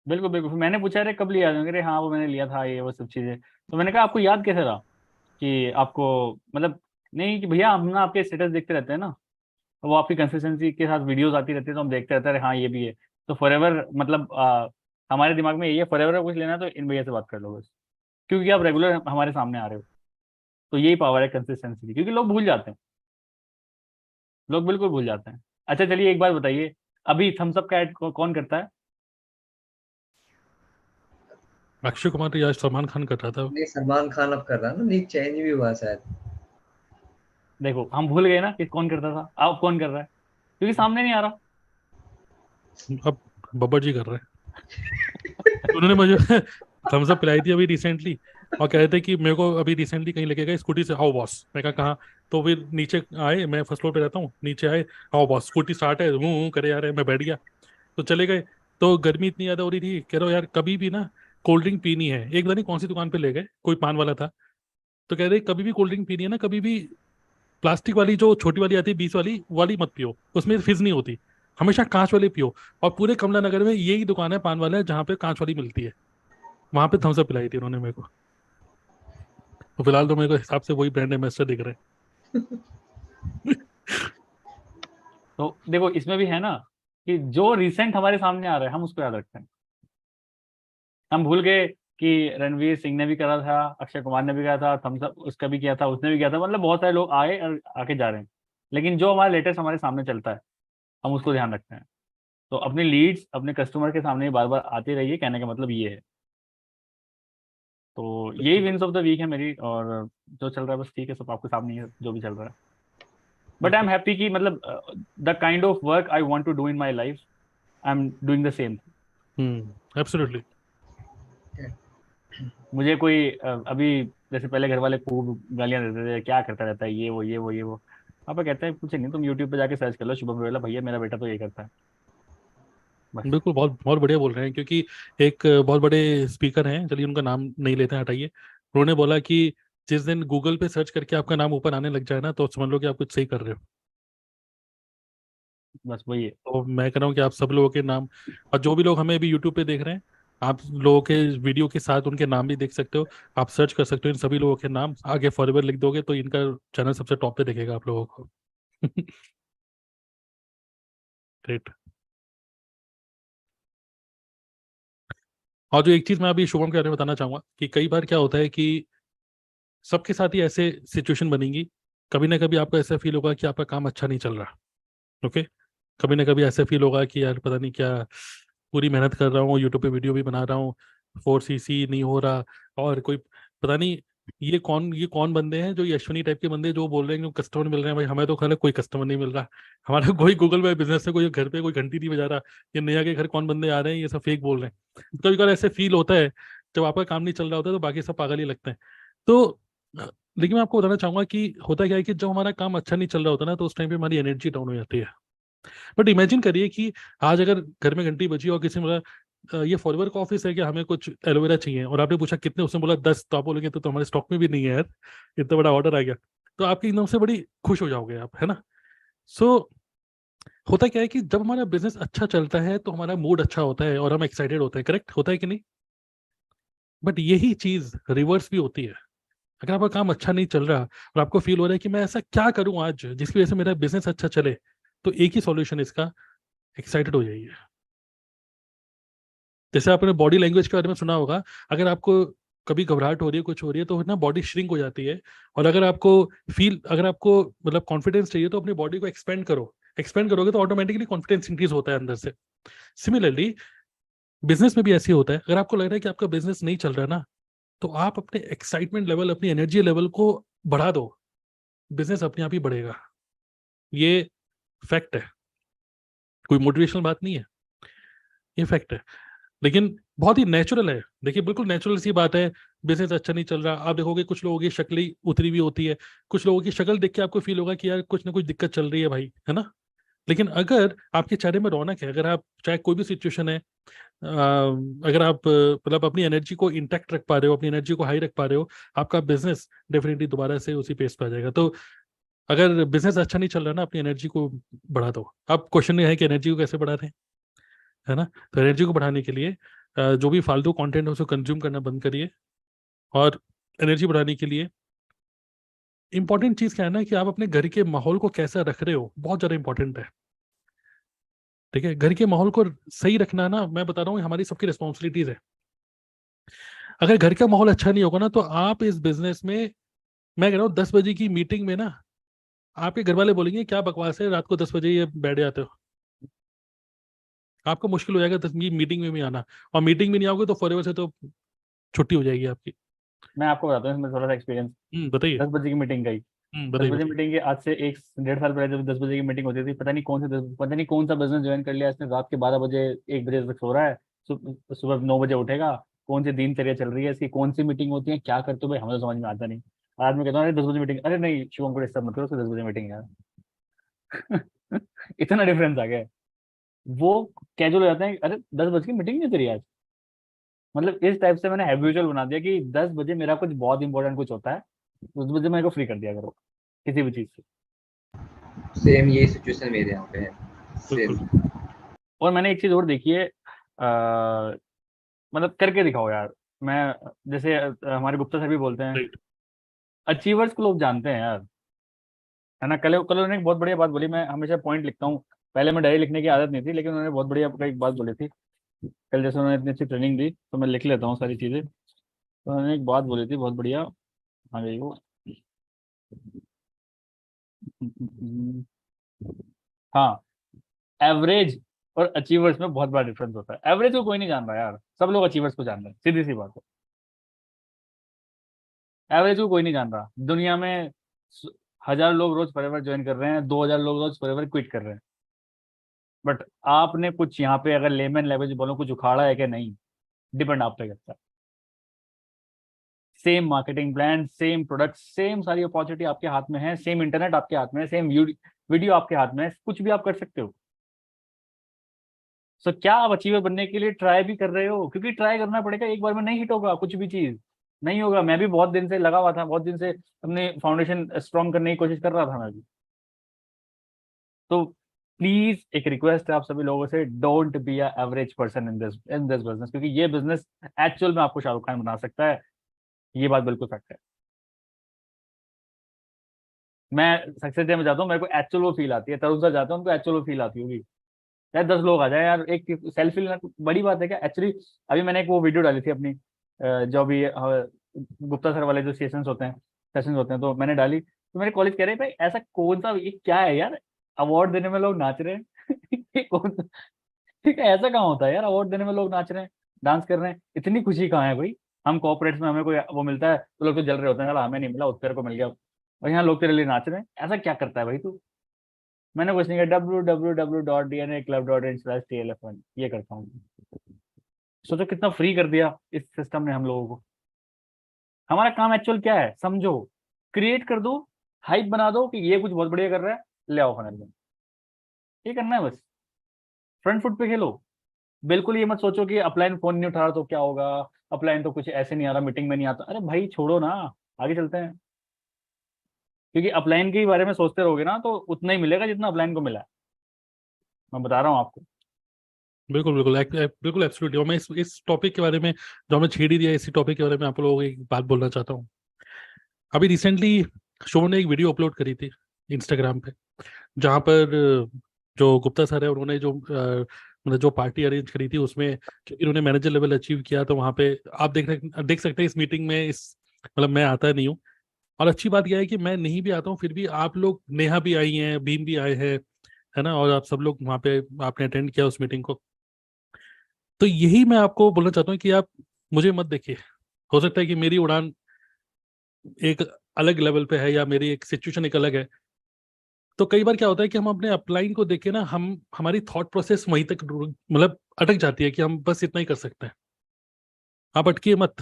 बिल्कुल बिल्कुल, फिर मैंने पूछा अरे कब लिया, अरे हाँ वो मैंने लिया था ये वो सब चीजें, तो मैंने कहा आपको याद कैसे रहा कि आपको मतलब, नहीं कि भैया हम ना आपके स्टेटस देखते रहते हैं ना, वो आपकी कंसिस्टेंसी के साथ वीडियोस आती रहती है तो हम देखते रहते हैं, अरे हाँ ये भी है, तो फॉरएवर मतलब हमारे दिमाग में ये है फॉरएवर कुछ लेना है तो इन भैया से बात कर लो बस, क्योंकि आप रेगुलर हमारे सामने आ रहे हो, तो यही पावर है कंसिस्टेंसी की, क्योंकि लोग भूल जाते हैं, लोग बिल्कुल भूल जाते हैं। अच्छा चलिए एक बात बताइए, अभी थम्स अप का ऐड कौन करता है? अक्षय कुमार या सलमान खान कर रहा था। नहीं सलमान खान अब कर रहा है ना, नहीं चेंज भी हुआ शायद। देखो हम भूल गए ना कि कौन करता था, अब कौन कर रहा है, क्योंकि सामने नहीं आ रहा। अब बब्बर जी कर रहे हैं। उन्होंने मुझे थम्स अप पिलाई थी अभी रिसेंटली, और कह रहे थे कि मेरे को अभी रिसेंटली कहीं लेके गए स्कूटी से, आओ बॉस, मैं कहा तो फिर नीचे आए, मैं फर्स्ट फ्लोर पे रहता हूँ, नीचे आए, आओ बॉस स्कूटी स्टार्ट है, करे जा रहे हैं, मैं बैठ गया, तो चले गए। तो गर्मी इतनी ज्यादा हो रही थी, कह रहा हूँ यार कभी भी ना कोल्ड ड्रिंक पीनी है, एक पता नहीं कौन सी दुकान पे ले गए, कोई पान वाला था, तो कह रहे कभी भी कोल्ड ड्रिंक पीनी है ना, कभी भी प्लास्टिक वाली जो छोटी वाली आती है 20 वाली वाली मत पियो, उसमें फिज नहीं होती, हमेशा कांच वाली पियो। और पूरे कमला नगर में यही दुकान है पान वाला है जहाँ पे कांच वाली मिलती है, वहां पे थम्स अप पिलाई थी उन्होंने मेरे को। तो फिलहाल तो मेरे को हिसाब से वही ब्रांड एम्बेसडर दिख रहे हैं। तो देखो इसमें भी है ना कि जो रिसेंट हमारे सामने आ रहा है हम उसको याद रखते हैं, हम भूल गए कि रणवीर सिंह ने भी करा था, अक्षय कुमार ने भी करा था, थम्स अप उसका भी किया था, उसने भी किया था, मतलब बहुत सारे लोग आए और आके जा रहे हैं, लेकिन जो हमारा लेटेस्ट हमारे सामने चलता है हम उसको ध्यान रखते हैं। तो अपनी लीड्स अपने कस्टमर के सामने बार बार आती रहिए, कहने का मतलब ये है। तो यही विंस ऑफ द वीक है मेरी, और जो चल रहा है बस ठीक है, सब आपके सामने ही है जो भी चल रहा है, बट आई एम हैप्पी कि मतलब the kind of work I want to do in my life I am doing the same. Absolutely. मुझे कोई अभी जैसे पहले घर वाले खूब गालियां देते थे, क्या करता रहता है ये वो ये वो ये वो, पापा कहते हैं कुछ नहीं, तुम यूट्यूब पे जाके सर्च कर लो शुभम वेला, भैया मेरा बेटा तो ये करता है बस। बिल्कुल, बहुत बहुत बढ़िया बोल रहे हैं, क्योंकि एक बहुत बड़े स्पीकर हैं, चलिए उनका नाम नहीं लेते हैं, हटाइए, उन्होंने बोला कि जिस दिन गूगल पे सर्च करके आपका नाम ऊपर आने लग जाए ना, तो समझ लो कि आप कुछ सही कर रहे हो। बस वही है। तो मैं कह रहा हूँ कि आप सब लोगों के नाम, और जो भी लोग हमें अभी यूट्यूब पे देख रहे हैं, आप लोगों के वीडियो के साथ उनके नाम भी देख सकते हो, आप सर्च कर सकते हो इन सभी लोगों के नाम, आगे फॉरएवर लिख दोगे तो इनका चैनल सबसे टॉप पे दिखेगा आप लोगों को। ग्रेट। और जो एक चीज मैं अभी शुभम के बारे में बताना चाहूंगा कि कई बार क्या होता है कि सबके साथ ही ऐसे सिचुएशन बनेंगी, कभी ना कभी आपको ऐसा फील होगा कि आपका काम अच्छा नहीं चल रहा। ओके, कभी ना कभी ऐसा फील होगा कि यार पता नहीं क्या, पूरी मेहनत कर रहा हूँ, यूट्यूब पे वीडियो भी बना रहा हूँ, 4cc नहीं हो रहा, और कोई पता नहीं ये कौन बंदे हैं, जो ये अश्विनी टाइप के बंदे जो बोल रहे हैं कि कस्टमर मिल रहे हैं, भाई हमें तो खाली कोई कस्टमर नहीं मिल रहा, हमारा कोई गूगल पे बिजनेस है, कोई घर पे कोई घंटी नहीं बजा रहा, ये नया के घर कौन बंदे आ रहे हैं, ये सब फेक बोल रहे हैं। कभी कभी ऐसे फील होता है, जब आपका काम नहीं चल रहा होता है तो बाकी सब पागल ही लगते हैं। तो लेकिन मैं आपको बताना चाहूंगा कि होता क्या है कि जब हमारा काम अच्छा नहीं चल रहा होता ना, तो उस टाइम पे हमारी एनर्जी डाउन हो जाती है। बट इमेजिन करिए कि आज अगर घर में घंटी बजी और किसी ने बोला ये फॉरवर्ड का ऑफिस है कि हमें कुछ एलोवेरा चाहिए, और आपने पूछा कितने, उसने बोला 10, तो आप बोलेंगे तो हमारे स्टॉक में भी नहीं है यार, इतना बड़ा ऑर्डर आ गया, तो आपकी एकदम से बड़ी खुश हो जाओगे आप, है ना। सो होता क्या है कि जब हमारा बिजनेस अच्छा चलता है तो हमारा मूड अच्छा होता है और हम एक्साइटेड होते हैं, करेक्ट होता है कि नहीं। बट यही चीज रिवर्स भी होती है, अगर आपका काम अच्छा नहीं चल रहा और आपको फील हो रहा है कि मैं ऐसा क्या करूं आज जिसकी वजह से मेरा बिजनेस अच्छा चले, तो एक ही सॉल्यूशन इसका, एक्साइटेड हो जाइए। जैसे आपने बॉडी लैंग्वेज के बारे में सुना होगा, अगर आपको कभी घबराहट हो रही है, कुछ हो रही है, तो ना बॉडी श्रिंक हो जाती है। और अगर आपको मतलब कॉन्फिडेंस चाहिए तो अपनी बॉडी को एक्सपेंड करोगे तो ऑटोमेटिकली कॉन्फिडेंस इंक्रीज होता है अंदर से। सिमिलरली बिजनेस में भी ऐसे होता है। अगर आपको लग रहा है कि आपका बिजनेस नहीं चल रहा ना, तो आप अपने एक्साइटमेंट लेवल, अपनी एनर्जी लेवल को बढ़ा दो, बिजनेस अपने आप ही बढ़ेगा। ये फैक्ट है, कोई मोटिवेशनल बात नहीं है, ये फैक्ट है। लेकिन बहुत ही नेचुरल है। देखिए बिल्कुल नेचुरल सी बात है, बिजनेस अच्छा नहीं चल रहा, आप देखोगे कुछ लोगों की शक्ल ही उतरी हुई होती है, कुछ लोगों की शक्ल देख के आपको फील होगा कि यार कुछ ना कुछ दिक्कत चल रही है भाई, है ना। लेकिन अगर आपके चेहरे में रौनक है, अगर आप चाहे कोई भी सिचुएशन है, अगर आप मतलब अपनी एनर्जी को इंटैक्ट रख पा रहे हो, अपनी एनर्जी को हाई रख पा रहे हो, आपका बिजनेस डेफिनेटली दोबारा से उसी पेस पे आ जाएगा। तो अगर बिजनेस अच्छा नहीं चल रहा ना, अपनी एनर्जी को बढ़ा दो। अब क्वेश्चन ये है कि एनर्जी को कैसे बढ़ाते हैं, है ना। तो एनर्जी को बढ़ाने के लिए जो भी फालतू कंटेंट है उसको कंज्यूम करना बंद करिए। और एनर्जी बढ़ाने के लिए इंपॉर्टेंट चीज क्या है ना, कि आप अपने घर के माहौल को कैसा रख रहे हो, बहुत ज्यादा इंपॉर्टेंट है। ठीक है, घर के माहौल को सही रखना ना, मैं बता रहा हूँ, हमारी सबकी रिस्पॉन्सिबिलिटीज है। अगर घर का माहौल अच्छा नहीं होगा ना, तो आप इस बिजनेस में, मैं कह रहा हूँ 10 बजे की मीटिंग में ना, आपके घर वाले बोलेंगे क्या बकवास है, रात को 10 बजे ये बैठ जाते हो। आपको मुश्किल हो जाएगा 10 मीटिंग में भी आना, और मीटिंग में नहीं आओगे तो फॉरएवर से तो छुट्टी हो जाएगी आपकी। मैं आपको बताता हूँ इसमें थोड़ा सा एक्सपीरियंस। बताइए। 10 बजे की मीटिंग गई, 10 बताइए बजे बताइए। मीटिंग की, आज से 1-1.5 साल पहले जब 10 बजे की मीटिंग होती थी, पता नहीं कौन सा बिजनेस ज्वाइन कर लिया इसने, रात के 12 बजे 1 बजे तक सो रहा है, सुबह 9 बजे उठेगा, कौन सी दिनचर्या चल रही है इसकी, कौन सी मीटिंग होती है, क्या करते हो भाई, हमें तो समझ में आता नहीं। आज मैं कहता हूँ अरे 10 बजे मीटिंग, अरे नहीं शिवम को डिस्टर्ब मत करो, उसकी 10 बजे मीटिंग है यार। इतना डिफरेंस आ गया है। वो कैजुअल हो जाते हैं, अरे 10 बजे की मीटिंग नहीं तेरी आज। मतलब इस टाइप से मैंने हैबिचुअल बना दिया कि 10 बजे मेरा कुछ बहुत इंपॉर्टेंट कुछ होता है, 10 बजे मेरे को फ्री कर दिया करो किसी भी चीज से। सेम ये सिचुएशन मेरे यहाँ पे है, सेम। और मैंने एक चीज और देखी है, मतलब करके दिखाओ यार। मैं जैसे हमारे गुप्ता सर भी बोलते हैं, राइट। अचीवर्स को लोग जानते हैं यार, है ना। कल कल उन्होंने एक बहुत बढ़िया बात बोली, मैं हमेशा पॉइंट लिखता हूँ, पहले मैं डायरी लिखने की आदत नहीं थी, लेकिन उन्होंने बहुत बढ़िया एक बात बोली थी कल। जैसे उन्होंने इतनी अच्छी ट्रेनिंग दी तो मैं लिख लेता हूँ सारी चीजें। तो उन्होंने एक बात बोली थी बहुत बढ़िया, आ गई वो। हाँ, एवरेज और अचीवर्स में बहुत बड़ा डिफरेंस होता है। एवरेज को कोई नहीं जान रहा यार, सब लोग अचीवर्स को जान रहे हैं, सीधी सी बात है। एवरेज को कोई नहीं जान रहा। दुनिया में 1000 लोग रोज फॉरएवर ज्वाइन कर रहे हैं, 2000 लोग रोज फॉरएवर क्विट कर रहे हैं। बट आपने कुछ यहाँ पे अगर लेमन लैंग्वेज बोलो कुछ उखाड़ा है कि नहीं, डिपेंड आप पे करता है। Same marketing plan, same product, same सारी अपॉर्चुनिटी आपके हाथ में है, सेम इंटरनेट आपके हाथ में है, सेम वीडियो आपके हाथ में है, कुछ भी आप कर सकते हो। सो क्या आप अचीवर बनने के लिए ट्राई भी कर रहे हो? क्योंकि ट्राई करना पड़ेगा, एक बार में नहीं हिट होगा, कुछ भी चीज नहीं होगा। मैं भी बहुत दिन से लगा हुआ था, बहुत दिन से अपने फाउंडेशन स्ट्रॉन्ग करने की कोशिश कर रहा था मैं भी। तो प्लीज एक रिक्वेस्ट है आप सभी लोगों से, don't be a average person in this business, क्योंकि ये बिजनेस एक्चुअल में आपको शाहरुख खान बना सकता है। ये बात बिल्कुल फैक्ट है। मैं सक्सेस डे में जाता हूँ, मेरे को एक्चुअल वो फील आती है, तरुण सर जाता हूँ उनको एक्चुअल वो फील आती होगी। यार 10 लोग आ जाए यार, एक सेल्फी लेना बड़ी बात है क्या एक्चुअली। अभी मैंने एक वो वीडियो डाली थी अपनी, जो भी गुप्ता सर वाले जो सेशंस होते हैं, तो मैंने डाली, तो मेरे कॉलेज कह रहे भाई ऐसा कौन सा, ये क्या है यार, अवार्ड देने में लोग नाच रहे हैं। ये कौन सा, ठीक है, ऐसा कहाँ होता है यार, अवार्ड देने में लोग नाच रहे हैं, डांस कर रहे हैं, इतनी खुशी कहाँ है भाई। हम कॉर्पोरेट्स में हमें कोई वो मिलता है तो लोग तो जल रहे होते हैं, चला हमें नहीं मिला, उत्तर को मिल गया, और यहाँ लोग तेरे लिए नाच रहे हैं, ऐसा क्या करता है भाई तू। मैंने कुछ नहीं किया, www.dnaclub.in/TLF1 ये करता हूँ। सोचो कितना फ्री कर दिया इस सिस्टम ने हम लोगों को। हमारा काम एक्चुअल क्या है समझो, क्रिएट कर दो, हाइप बना दो कि ये कुछ बहुत बढ़िया कर रहा है, ले आओ फनल में, ये करना है बस। फ्रंट फुट पे खेलो। बिल्कुल ये मत सोचो कि अपलाइन फोन नहीं उठा रहा तो क्या होगा, अपलाइन तो कुछ ऐसे नहीं आ रहा, मीटिंग में नहीं आता, अरे भाई छोड़ो ना, आगे चलते हैं। क्योंकि अपलाइन के बारे में सोचते रहोगे ना तो उतना ही मिलेगा जितना अपलाइन को मिला है, मैं बता रहा हूँ आपको। बिल्कुल बिल्कुल बिल्कुल एब्सोल्युटली। और मैं इस टॉपिक के बारे में, जो हमने छेड़ ही दिया, इसी टॉपिक के बारे में आप लोगों को एक बात बोलना चाहता हूँ। अभी रिसेंटली शो ने एक वीडियो अपलोड करी थी इंस्टाग्राम पे, जहाँ पर जो गुप्ता सर है उन्होंने जो मतलब जो पार्टी अरेंज करी थी उसमें, क्योंकि इन्होंने मैनेजर लेवल अचीव किया, तो वहाँ पे आप देख सकते हैं इस मीटिंग में, इस मतलब मैं आता नहीं हूँ, और अच्छी बात यह है कि मैं नहीं भी आता हूँ फिर भी आप लोग, नेहा भी आई हैं, भीम भी आए हैं, है ना, और आप सब लोग वहाँ पे आपने अटेंड किया उस मीटिंग को। तो यही मैं आपको बोलना चाहता हूँ कि आप मुझे मत देखिए, हो सकता है कि मेरी उड़ान एक अलग लेवल पे है या मेरी एक सिचुएशन एक अलग है। तो कई बार क्या होता है कि हम अपने अपलाइन को देख के ना, हमारी थॉट प्रोसेस वहीं तक मतलब अटक जाती है कि हम बस इतना ही कर सकते हैं। आप अटकिए मत,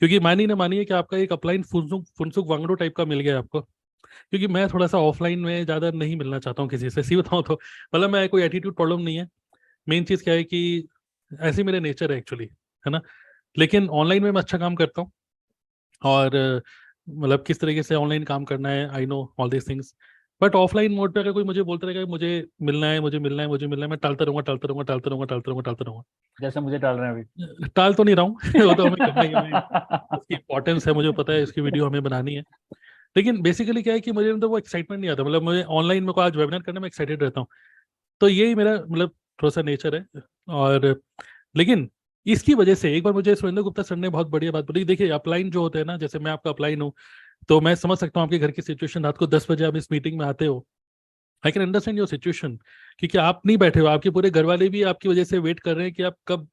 क्योंकि मानिए ना मानिए कि आपका एक अपलाइन फुनसुक फुनसुक वांगडू टाइप का मिल गया आपको, क्योंकि मैं थोड़ा सा ऑफलाइन में ज़्यादा नहीं मिलना चाहता हूँ किसी से, सही बताऊँ तो। मतलब मैं, कोई एटीट्यूड प्रॉब्लम नहीं है, मेन चीज़ क्या है कि ऐसे मेरे नेचर है एक्चुअली, है ना। लेकिन ऑनलाइन में मैं अच्छा काम करता हूँ, और मतलब किस तरीके से ऑनलाइन काम करना है, I know all this things. But offline mode पे अगर कोई मुझे बोलता रहेगा कि मुझे मिलना है, मुझे मिलना है, मुझे मिलना है, मैं टालता रहूंगा, टालता रहूंगा, टालता रहूंगा, टालता रहूंगा, टालता रहूंगा। जैसे मुझे टाल रहे हैं अभी। टाल तो नहीं रहा हूँ वो तो हमें करना ही है, इसकी इंपॉर्टेंस है, मुझे पता है, इसकी वीडियो हमें बनानी है। लेकिन बेसिकली क्या है कि मुझे अंदर वो एक्साइटमेंट नहीं आता, मतलब मुझे ऑनलाइन में को आज वेबिनार करने में एक्साइटेड रहता हूँ। तो यही मेरा मतलब थोड़ा सा नेचर है। और लेकिन इसकी वजह से एक बार मुझे सुरेंद्र गुप्ता सर ने बहुत बढ़िया बात बोली, देखिए अपलाइन जो होते हैं ना, जैसे मैं आपका अपलाइन हूँ, तो मैं समझ सकता हूँ आपके घर की सिचुएशन, रात को 10 बजे आप इस मीटिंग में आते हो, I can understand your situation, क्योंकि आप नहीं बैठे हो, आपके पूरे घर वाले भी आपकी वजह से वेट कर रहे हैं कि आप कब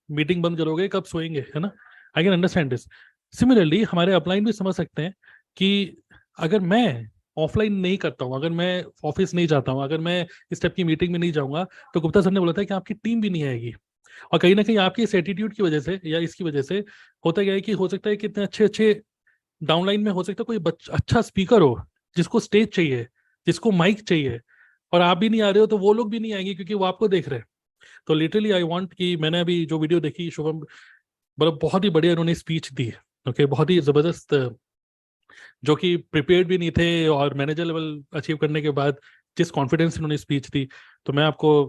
मीटिंग बंद करोगे, कब सोएंगे, है ना। I can understand this. Similarly हमारे अपलाइन भी समझ सकते हैं कि अगर मैं ऑफलाइन नहीं करता हूँ, अगर मैं ऑफिस नहीं जाता हूँ, अगर मैं इस टाइप की मीटिंग में नहीं जाऊंगा, तो गुप्ता सर ने बोला था कि आपकी टीम भी नहीं आएगी। और कहीं ना कहीं आपकी इस एटीट्यूड की वजह से या इसकी वजह से होता क्या है कि हो सकता है कि इतने अच्छे अच्छे डाउनलाइन में हो सकता है कोई अच्छा स्पीकर हो, जिसको स्टेज चाहिए, जिसको माइक चाहिए, और आप भी नहीं आ रहे हो, तो वो लोग भी नहीं आएंगे क्योंकि वो आपको देख रहे हैं। तो लिटरली आई वांट कि मैंने अभी जो वीडियो देखी, शुभम मतलब बहुत ही बढ़िया इन्होंने स्पीच दी, ओके, बहुत ही जबरदस्त, जो कि प्रिपेयर्ड भी नहीं थे, और मैनेजर लेवल अचीव करने के बाद जिस कॉन्फिडेंस इन्होंने स्पीच दी। तो मैं आपको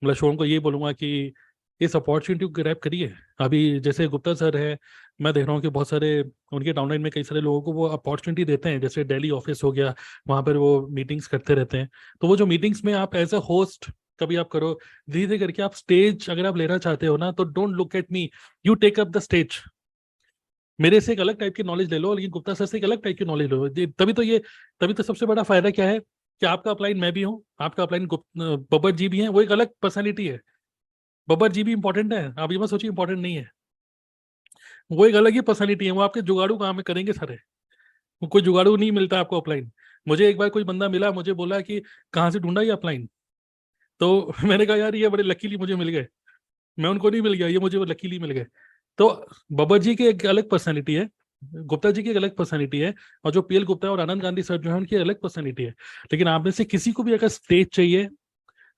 मतलब शुभम को ये बोलूंगा कि इस अपॉर्चुनिटी को ग्रैब करिए। अभी जैसे गुप्ता सर है, मैं देख रहा हूँ कि बहुत सारे उनके डाउनलाइन में कई सारे लोगों को वो अपॉर्चुनिटी देते हैं, जैसे दिल्ली ऑफिस हो गया, वहाँ पर वो मीटिंग्स करते रहते हैं। तो वो जो मीटिंग्स में आप एज अ होस्ट कभी आप करो, धीरे धीरे करके आप स्टेज अगर आप लेना चाहते हो ना, तो don't look at me, you take up the stage. मेरे से एक अलग टाइप की नॉलेज ले लो, लेकिन गुप्ता सर से एक अलग टाइप की नॉलेज लो। तभी तो सबसे बड़ा फायदा क्या है कि आपका अपलाइन मैं भी हूँ, आपका अपलाइन बब्बर जी भी हैं, वो एक अलग पर्सनैलिटी है। बब्बर जी भी इंपॉर्टेंट है, आप ये मत सोचिए इंपॉर्टेंट नहीं है, वो एक अलग ही पर्सनैलिटी है। वो आपके जुगाड़ू काम में करेंगे सारे, वो कोई जुगाड़ू नहीं मिलता आपको अपलाइन। मुझे एक बार कोई बंदा मिला, मुझे बोला कि कहाँ से ढूंढा ये अपलाइन, तो मैंने कहा यार ये बड़े लकीली मुझे मिल गए, मैं उनको नहीं मिल गया, ये मुझे लकीली मिल गए। तो बब्बर जी की एक अलग पर्सनैलिटी है, गुप्ता जी की एक अलग पर्सनैलिटी है, और जो पीएल गुप्ता और आनंद गांधी सर जो है उनकी अलग पर्सनैलिटी है। लेकिन आप में से किसी को भी अगर स्टेज चाहिए,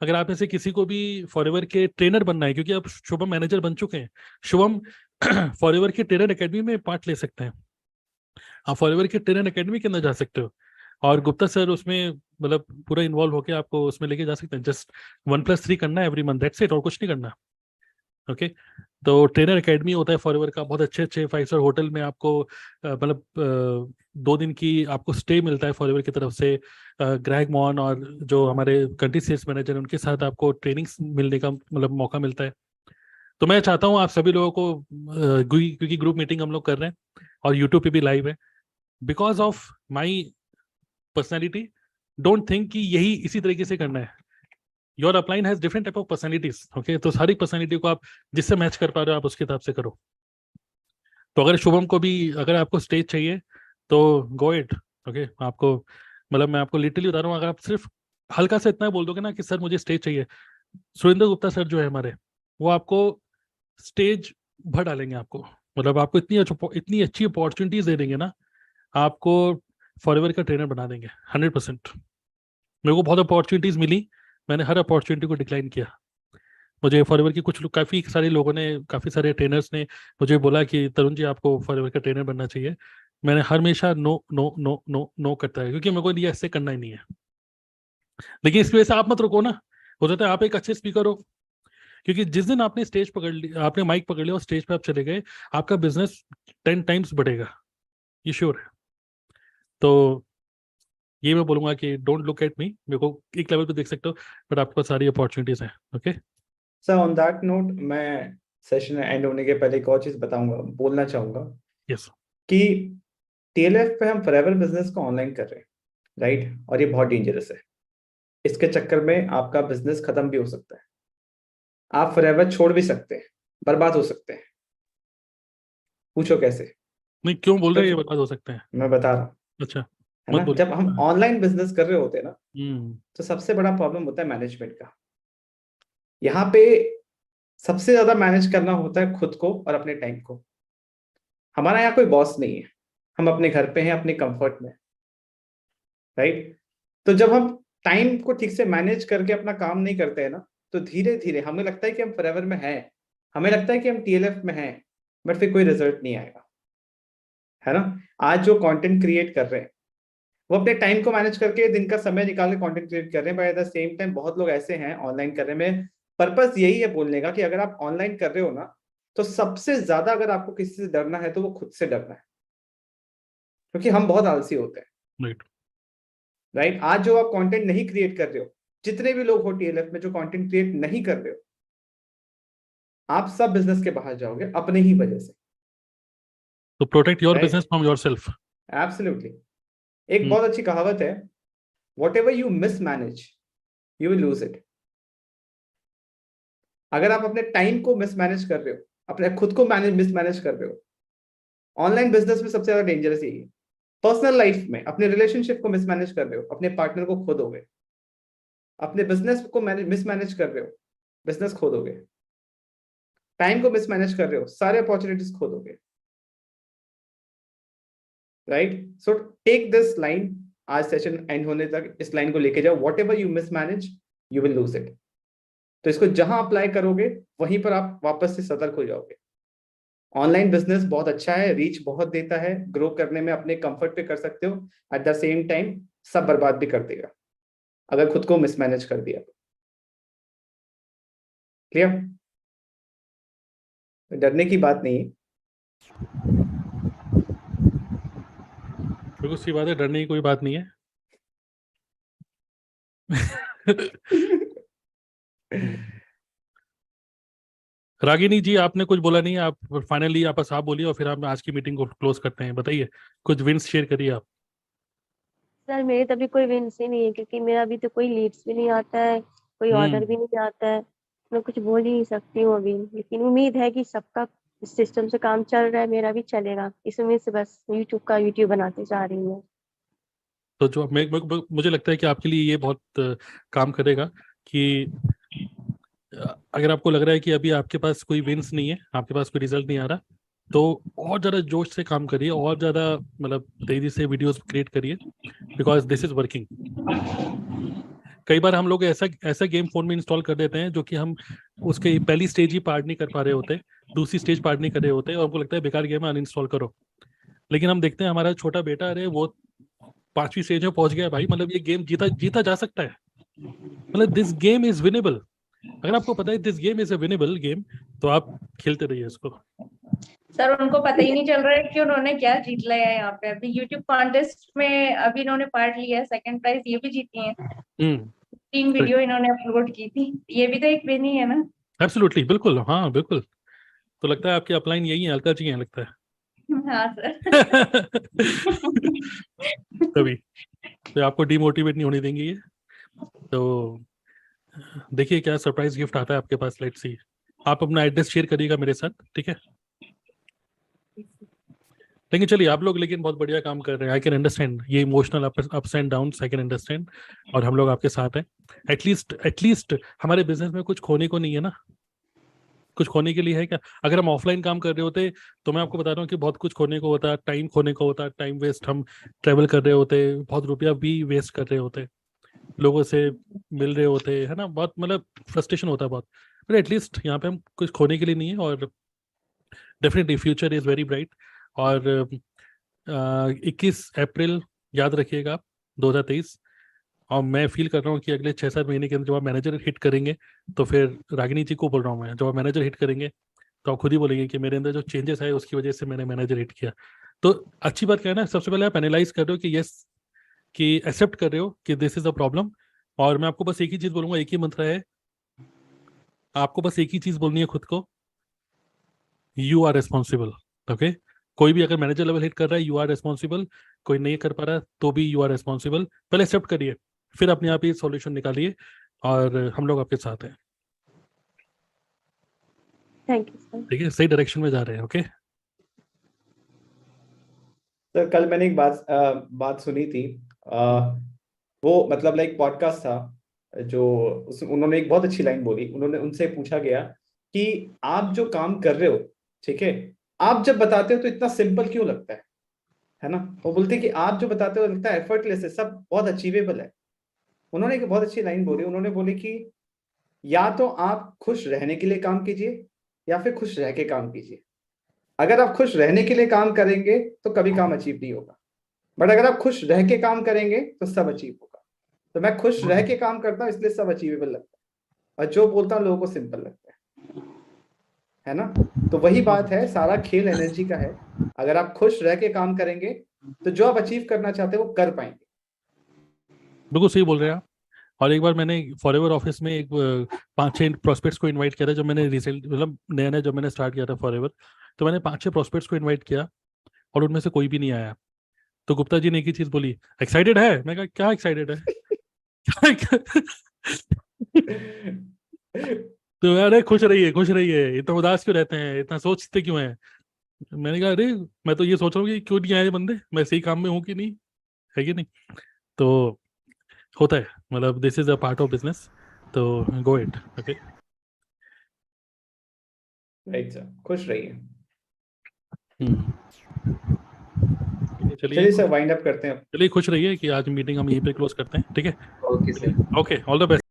अगर आप में से किसी को भी फॉरएवर के ट्रेनर बनना है, क्योंकि अब शुभम मैनेजर बन चुके हैं, शुभम फॉरएवर के ट्रेनर एकेडमी में पार्ट ले सकते हैं, आप फॉरएवर के ट्रेनर एकेडमी के अंदर जा सकते हो, और गुप्ता सर उसमें मतलब पूरा इन्वॉल्व होकर आपको उसमें लेके जा सकते हैं। जस्ट 1+3 करना है एवरी मंथ, दैट्स इट, और कुछ नहीं करना, ओके। तो ट्रेनर एकेडमी होता है फॉरएवर का, बहुत अच्छे अच्छे 5 स्टार होटल में आपको मतलब 2 दिन की आपको स्टे मिलता है फॉरएवर की तरफ से। ग्रेग मॉन और जो हमारे कंट्री सेल्स मैनेजर उनके साथ आपको ट्रेनिंग मिलने का मतलब मौका मिलता है। तो मैं चाहता हूँ आप सभी लोगों को क्योंकि ग्रुप मीटिंग हम लोग कर रहे हैं और यूट्यूब पे भी लाइव है, because of my personality, don't think कि यही इसी तरीके से करना है। Your upline has different type of personalities, okay. तो सारी पर्सनैलिटी को आप जिससे मैच कर पा रहे हो आप उसके हिसाब से करो। तो अगर शुभम को भी अगर आपको स्टेज चाहिए तो गो इट, ओके। आपको मतलब मैं आपको लिटरली बता रहा हूँ, अगर आप सिर्फ हल्का सा इतना बोल दोगे ना कि सर मुझे स्टेज चाहिए, सुरेंद्र गुप्ता सर जो है हमारे, वो आपको स्टेज भर डालेंगे आपको, मतलब आपको इतनी अच्छी अपॉर्चुनिटीज दे देंगे ना, आपको फॉरएवर का ट्रेनर बना देंगे 100%। मेरे को बहुत अपॉर्चुनिटीज मिली, मैंने हर अपॉर्चुनिटी को डिक्लाइन किया। मुझे फॉरएवर की कुछ लोग, काफ़ी सारे लोगों ने, काफ़ी सारे ट्रेनर्स ने मुझे बोला कि तरुण जी आपको फॉरएवर का ट्रेनर बनना चाहिए। मैंने हमेशा no no no no no करता है, क्योंकि मेरे को ये ऐसे करना ही नहीं है। लेकिन इसकी वजह से आप मत रुको ना, हो सकता है आप एक अच्छे स्पीकर हो, क्योंकि जिस दिन आपने स्टेज पकड़ ली, आपने माइक पकड़ लिया और स्टेज पे आप चले गए, आपका बिजनेस 10 टाइम्स बढ़ेगा, ये श्योर है। तो ये मैं बोलूंगा कि डोंट लुक एट मी, मेरे को एक लेवल पे देख सकते हो, बट आपके पास सारी अपॉर्चुनिटीज हैं, okay. Sir on that note मैं सेशन एंड होने के पहले एक और चीज बोलना चाहूंगा यस कि TLF पे हम फॉरएवर बिजनेस को ऑनलाइन कर रहे हैं, राइट, और ये बहुत डेंजरस है। इसके चक्कर में आपका बिजनेस खत्म भी हो सकता है, आप फॉरएवर छोड़ भी सकते हैं, बर्बाद हो सकते हैं। पूछो कैसे? नहीं, क्यों बोल रहे हैं ये बता हो सकते हैं? मैं बता रहा हूँ, अच्छा, है मत ना। बोलो। जब हम ऑनलाइन बिजनेस कर रहे होते हैं ना, हम्म तो सबसे बड़ा प्रॉब्लम होता है मैनेजमेंट का। यहाँ पे सबसे ज्यादा मैनेज करना होता है खुद को और अपने टाइम को। हमारा यहाँ कोई बॉस नहीं है, हम अपने घर पे हैं, अपने कंफर्ट में, राइट। तो जब हम टाइम को ठीक से मैनेज करके अपना काम नहीं करते हैं ना, तो धीरे धीरे हमें लगता है कि हम फॉरएवर में हैं, हमें लगता है कि हम TLF में हैं, बट फिर कोई रिजल्ट नहीं आएगा, है ना। आज जो कंटेंट क्रिएट कर रहे हैं वो अपने टाइम को मैनेज करके दिन का समय निकाल के कंटेंट क्रिएट कर रहे हैं, but at the same time बहुत लोग ऐसे हैं ऑनलाइन कर रहे हैं। पर्पस यही है बोलने का कि अगर आप ऑनलाइन कर रहे हो ना, तो सबसे ज्यादा अगर आपको किसी से डरना है तो वो खुद से डरना है, क्योंकि हम बहुत आलसी होते हैं, राइट। राइट। आज जो आप कंटेंट नहीं क्रिएट कर रहे हो, जितने भी लोग हो TLF में जो कंटेंट क्रिएट नहीं कर रहे हो, आप सब बिजनेस के बाहर जाओगे अपने ही वजह से। तो protect your Right. Business from yourself. Absolutely. एक बहुत अच्छी कहावत है, what ever you mismanage you will lose it. अगर आप अपने टाइम को मिसमैनेज कर रहे हो, अपने खुद को मिसमैनेज कर रहे हो, ऑनलाइन बिजनेस में सबसे ज्यादा डेंजरस यही है। पर्सनल लाइफ में अपने रिलेशनशिप को मिसमैनेज कर रहे हो, अपने पार्टनर को खो दोगे। अपने बिजनेस को मिसमैनेज कर रहे हो, बिजनेस खो दोगे। टाइम को मिसमैनेज कर रहे हो, सारे अपॉर्चुनिटीज खो दोगे, right. So take this line, आज सेशन एंड होने तक इस लाइन को लेके जाओ, whatever you mismanage you will lose it. तो इसको जहां अप्लाई करोगे वहीं पर आप वापस से सतर्क हो जाओगे। ऑनलाइन बिजनेस बहुत अच्छा है, रीच बहुत देता है, ग्रो करने में अपने कंफर्ट पे कर सकते हो, एट द सेम टाइम सब बर्बाद भी कर देगा अगर खुद को मिसमैनेज कर दिया। क्लियर? डरने की बात नहीं है। बिल्कुल सी बात है, डरने की कोई बात नहीं है। रागिनी जी, आपने कुछ बोला नहीं है, आप फाइनली आपस आप बोलिए और फिर हम आज की मीटिंग को क्लोज करते हैं। बताइए, कुछ विंस शेयर करिए आप। सर मेरे तो अभी कोई विंस ही नहीं है, क्योंकि मेरा अभी तो कोई लीड्स भी नहीं आता है, कोई ऑर्डर भी नहीं आता है। मैं कुछ बोल ही नहीं सकती हूँ अभी, लेकिन उम्मीद है कि सबका सिस्टम से काम चल रहा है, मेरा भी चलेगा। इस उम्मीद से बस यूट्यूब बनाते जा रही हूँ। तो जो मुझे लगता है कि आपके लिए ये बहुत काम करेगा कि अगर आपको लग रहा है कि अभी आपके पास कोई विंस नहीं है, आपके पास कोई रिजल्ट नहीं आ रहा, तो और ज़्यादा जोश से काम करिए, और ज़्यादा मतलब तेज़ी से वीडियोस क्रिएट करिए, बिकॉज दिस इज़ वर्किंग। कई बार हम लोग ऐसा गेम फोन में इंस्टॉल कर देते हैं जो कि हम उसके पहली स्टेज ही पार नहीं कर पा रहे होते, दूसरी स्टेज पार नहीं कर रहे होते, और हमको लगता है बेकार गेम है, अनइंस्टॉल करो। लेकिन हम देखते हैं हमारा छोटा बेटा, अरे वो 5वीं स्टेज में पहुंच गया भाई, मतलब ये गेम जीता जा सकता है, मतलब दिस गेम इज विनेबल। अगर आपको पता है this game is a winnable game, तो आप खेलते रहिए इसको। सर उनको पता ही नहीं चल रहा है कि उन्होंने क्या जीत लिया है। यहाँ पे अभी यूट्यूब कॉन्टेस्ट में अभी इन्होंने पार्ट लिया है, सेकंड प्राइज ये भी जीती है। 3 वीडियो इन्होंने अपलोड की थी, ये भी तो एक विन ही है ना। एब्सोल्युटली, बिल्कुल, हाँ बिल्कुल। तो लगता है आपकी अपलाइन यही है, अलका जी हैं लगता है। हाँ सर। तभी तो आपको डिमोटिवेट नहीं होने देंगे ये। तो देखिए क्या सरप्राइज गिफ्ट आता है आपके पास, लेट्स सी। आप अपना एड्रेस शेयर करिएगा मेरे साथ, ठीक है? लेकिन चलिए आप लोग लेकिन बहुत बढ़िया काम कर रहे हैं, आई कैन अंडरस्टैंड ये emotional ups and downs, I can understand, और हम लोग आपके साथ हैं। एटलीस्ट हमारे बिजनेस में कुछ खोने को नहीं है ना, कुछ खोने के लिए है क्या? अगर हम ऑफलाइन काम कर रहे होते तो मैं आपको बता रहा हूँ कि बहुत कुछ खोने को होता, टाइम खोने को होता, टाइम वेस्ट, हम ट्रेवल कर रहे होते, बहुत रुपया भी वेस्ट कर रहे होते, लोगों से मिल रहे होते, है ना, बहुत मतलब फ्रस्ट्रेशन होता है बहुत। बट एटलीस्ट यहाँ पे हम कुछ खोने के लिए नहीं है, और definitely future is very bright. और 21 अप्रैल याद रखिएगा 2023, और मैं फील कर रहा हूँ कि अगले 6-7 महीने के अंदर जब आप मैनेजर हिट करेंगे, तो फिर रागिनी जी को बोल रहा हूँ मैं, जब आप मैनेजर हिट करेंगे तो आप खुद ही बोलेंगे कि मेरे अंदर जो चेंजेस आए उसकी वजह से मैंने मैनेजर हिट किया। तो अच्छी बात क्या है ना, सबसे पहले आप एनालाइज कर रहे हो कि यस, कि एक्सेप्ट कर रहे हो कि दिस इज अ प्रॉब्लम। और मैं आपको बस एक ही चीज़ बोलूँगा, एक ही मंत्र है, आपको बस एक ही चीज बोलनी है खुद को, यू आर रिस्पॉन्सिबल। ओके, कोई भी अगर मैनेजर लेवल हिट कर रहा है, यू आर रिस्पॉन्सिबल। कोई नहीं कर पा रहा तो भी यू आर रिस्पॉन्सिबल। पहले एक्सेप्ट करिए, फिर अपने आप ही सॉल्यूशन निकालिए, और हम लोग आपके साथ हैं। Thank you sir. ठीक है, सही डायरेक्शन में जा रहे हैं। ओके सर कल मैंने एक बात सुनी थी, वो मतलब लाइक पॉडकास्ट था, जो उन्होंने एक बहुत अच्छी लाइन बोली। उन्होंने उनसे पूछा गया कि आप जो काम कर रहे हो, ठीक है, आप जब बताते हो तो इतना सिंपल क्यों लगता है ना। वो बोलते कि आप जो बताते हो लगता है एफर्टलेस है, सब बहुत अचीवेबल है। उन्होंने एक बहुत अच्छी लाइन बोली, उन्होंने बोली कि या तो आप खुश रहने के लिए काम कीजिए या फिर खुश रह के काम कीजिए। अगर आप खुश रहने के लिए काम करेंगे तो कभी काम अचीव नहीं होगा, बट अगर आप खुश रह के काम करेंगे तो सब अचीव होगा। तो मैं खुश रह के काम करता हूँ, इसलिए सब अचीवेबल लगता है, और जो बोलता हूँ लोगों को सिंपल लगता है ना। तो वही बात है, सारा खेल एनर्जी का है। अगर आप खुश रह के काम करेंगे तो जो आप अचीव करना चाहते हो वो कर पाएंगे। बिल्कुल सही बोल रहे हैं आप। और एक बार मैंने फॉरएवर ऑफिस में एक 5-6 प्रोस्पेक्ट्स को इनवाइट किया था, जो मैंने रिसेंट मतलब नया नया जब मैंने स्टार्ट किया था फॉरएवर, तो मैंने 5-6 प्रोस्पेक्ट्स को इनवाइट किया और उनमें से कोई भी नहीं आया। तो गुप्ता जी ने एक ही चीज बोली, एक्साइटेड है? मैं कहा क्या एक्साइटेड है? तो अरे खुश रहिए, इतना उदास क्यों रहते हैं, इतना सोचते क्यों हैं? मैंने कहा अरे मैं तो ये सोच रहा हूँ कि क्यों नहीं आए बंदे, मैं सही काम में हूँ कि नहीं, है कि नहीं। तो होता है, मतलब this is a part of business, तो go it. Okay right sir, खुश रहिए। चलिए चलिए सर वाइंड अप करते हैं। चलिए, खुश रहिए कि आज मीटिंग हम यहीं पे क्लोज करते हैं। ठीक है, okay sir. Okay, all the best.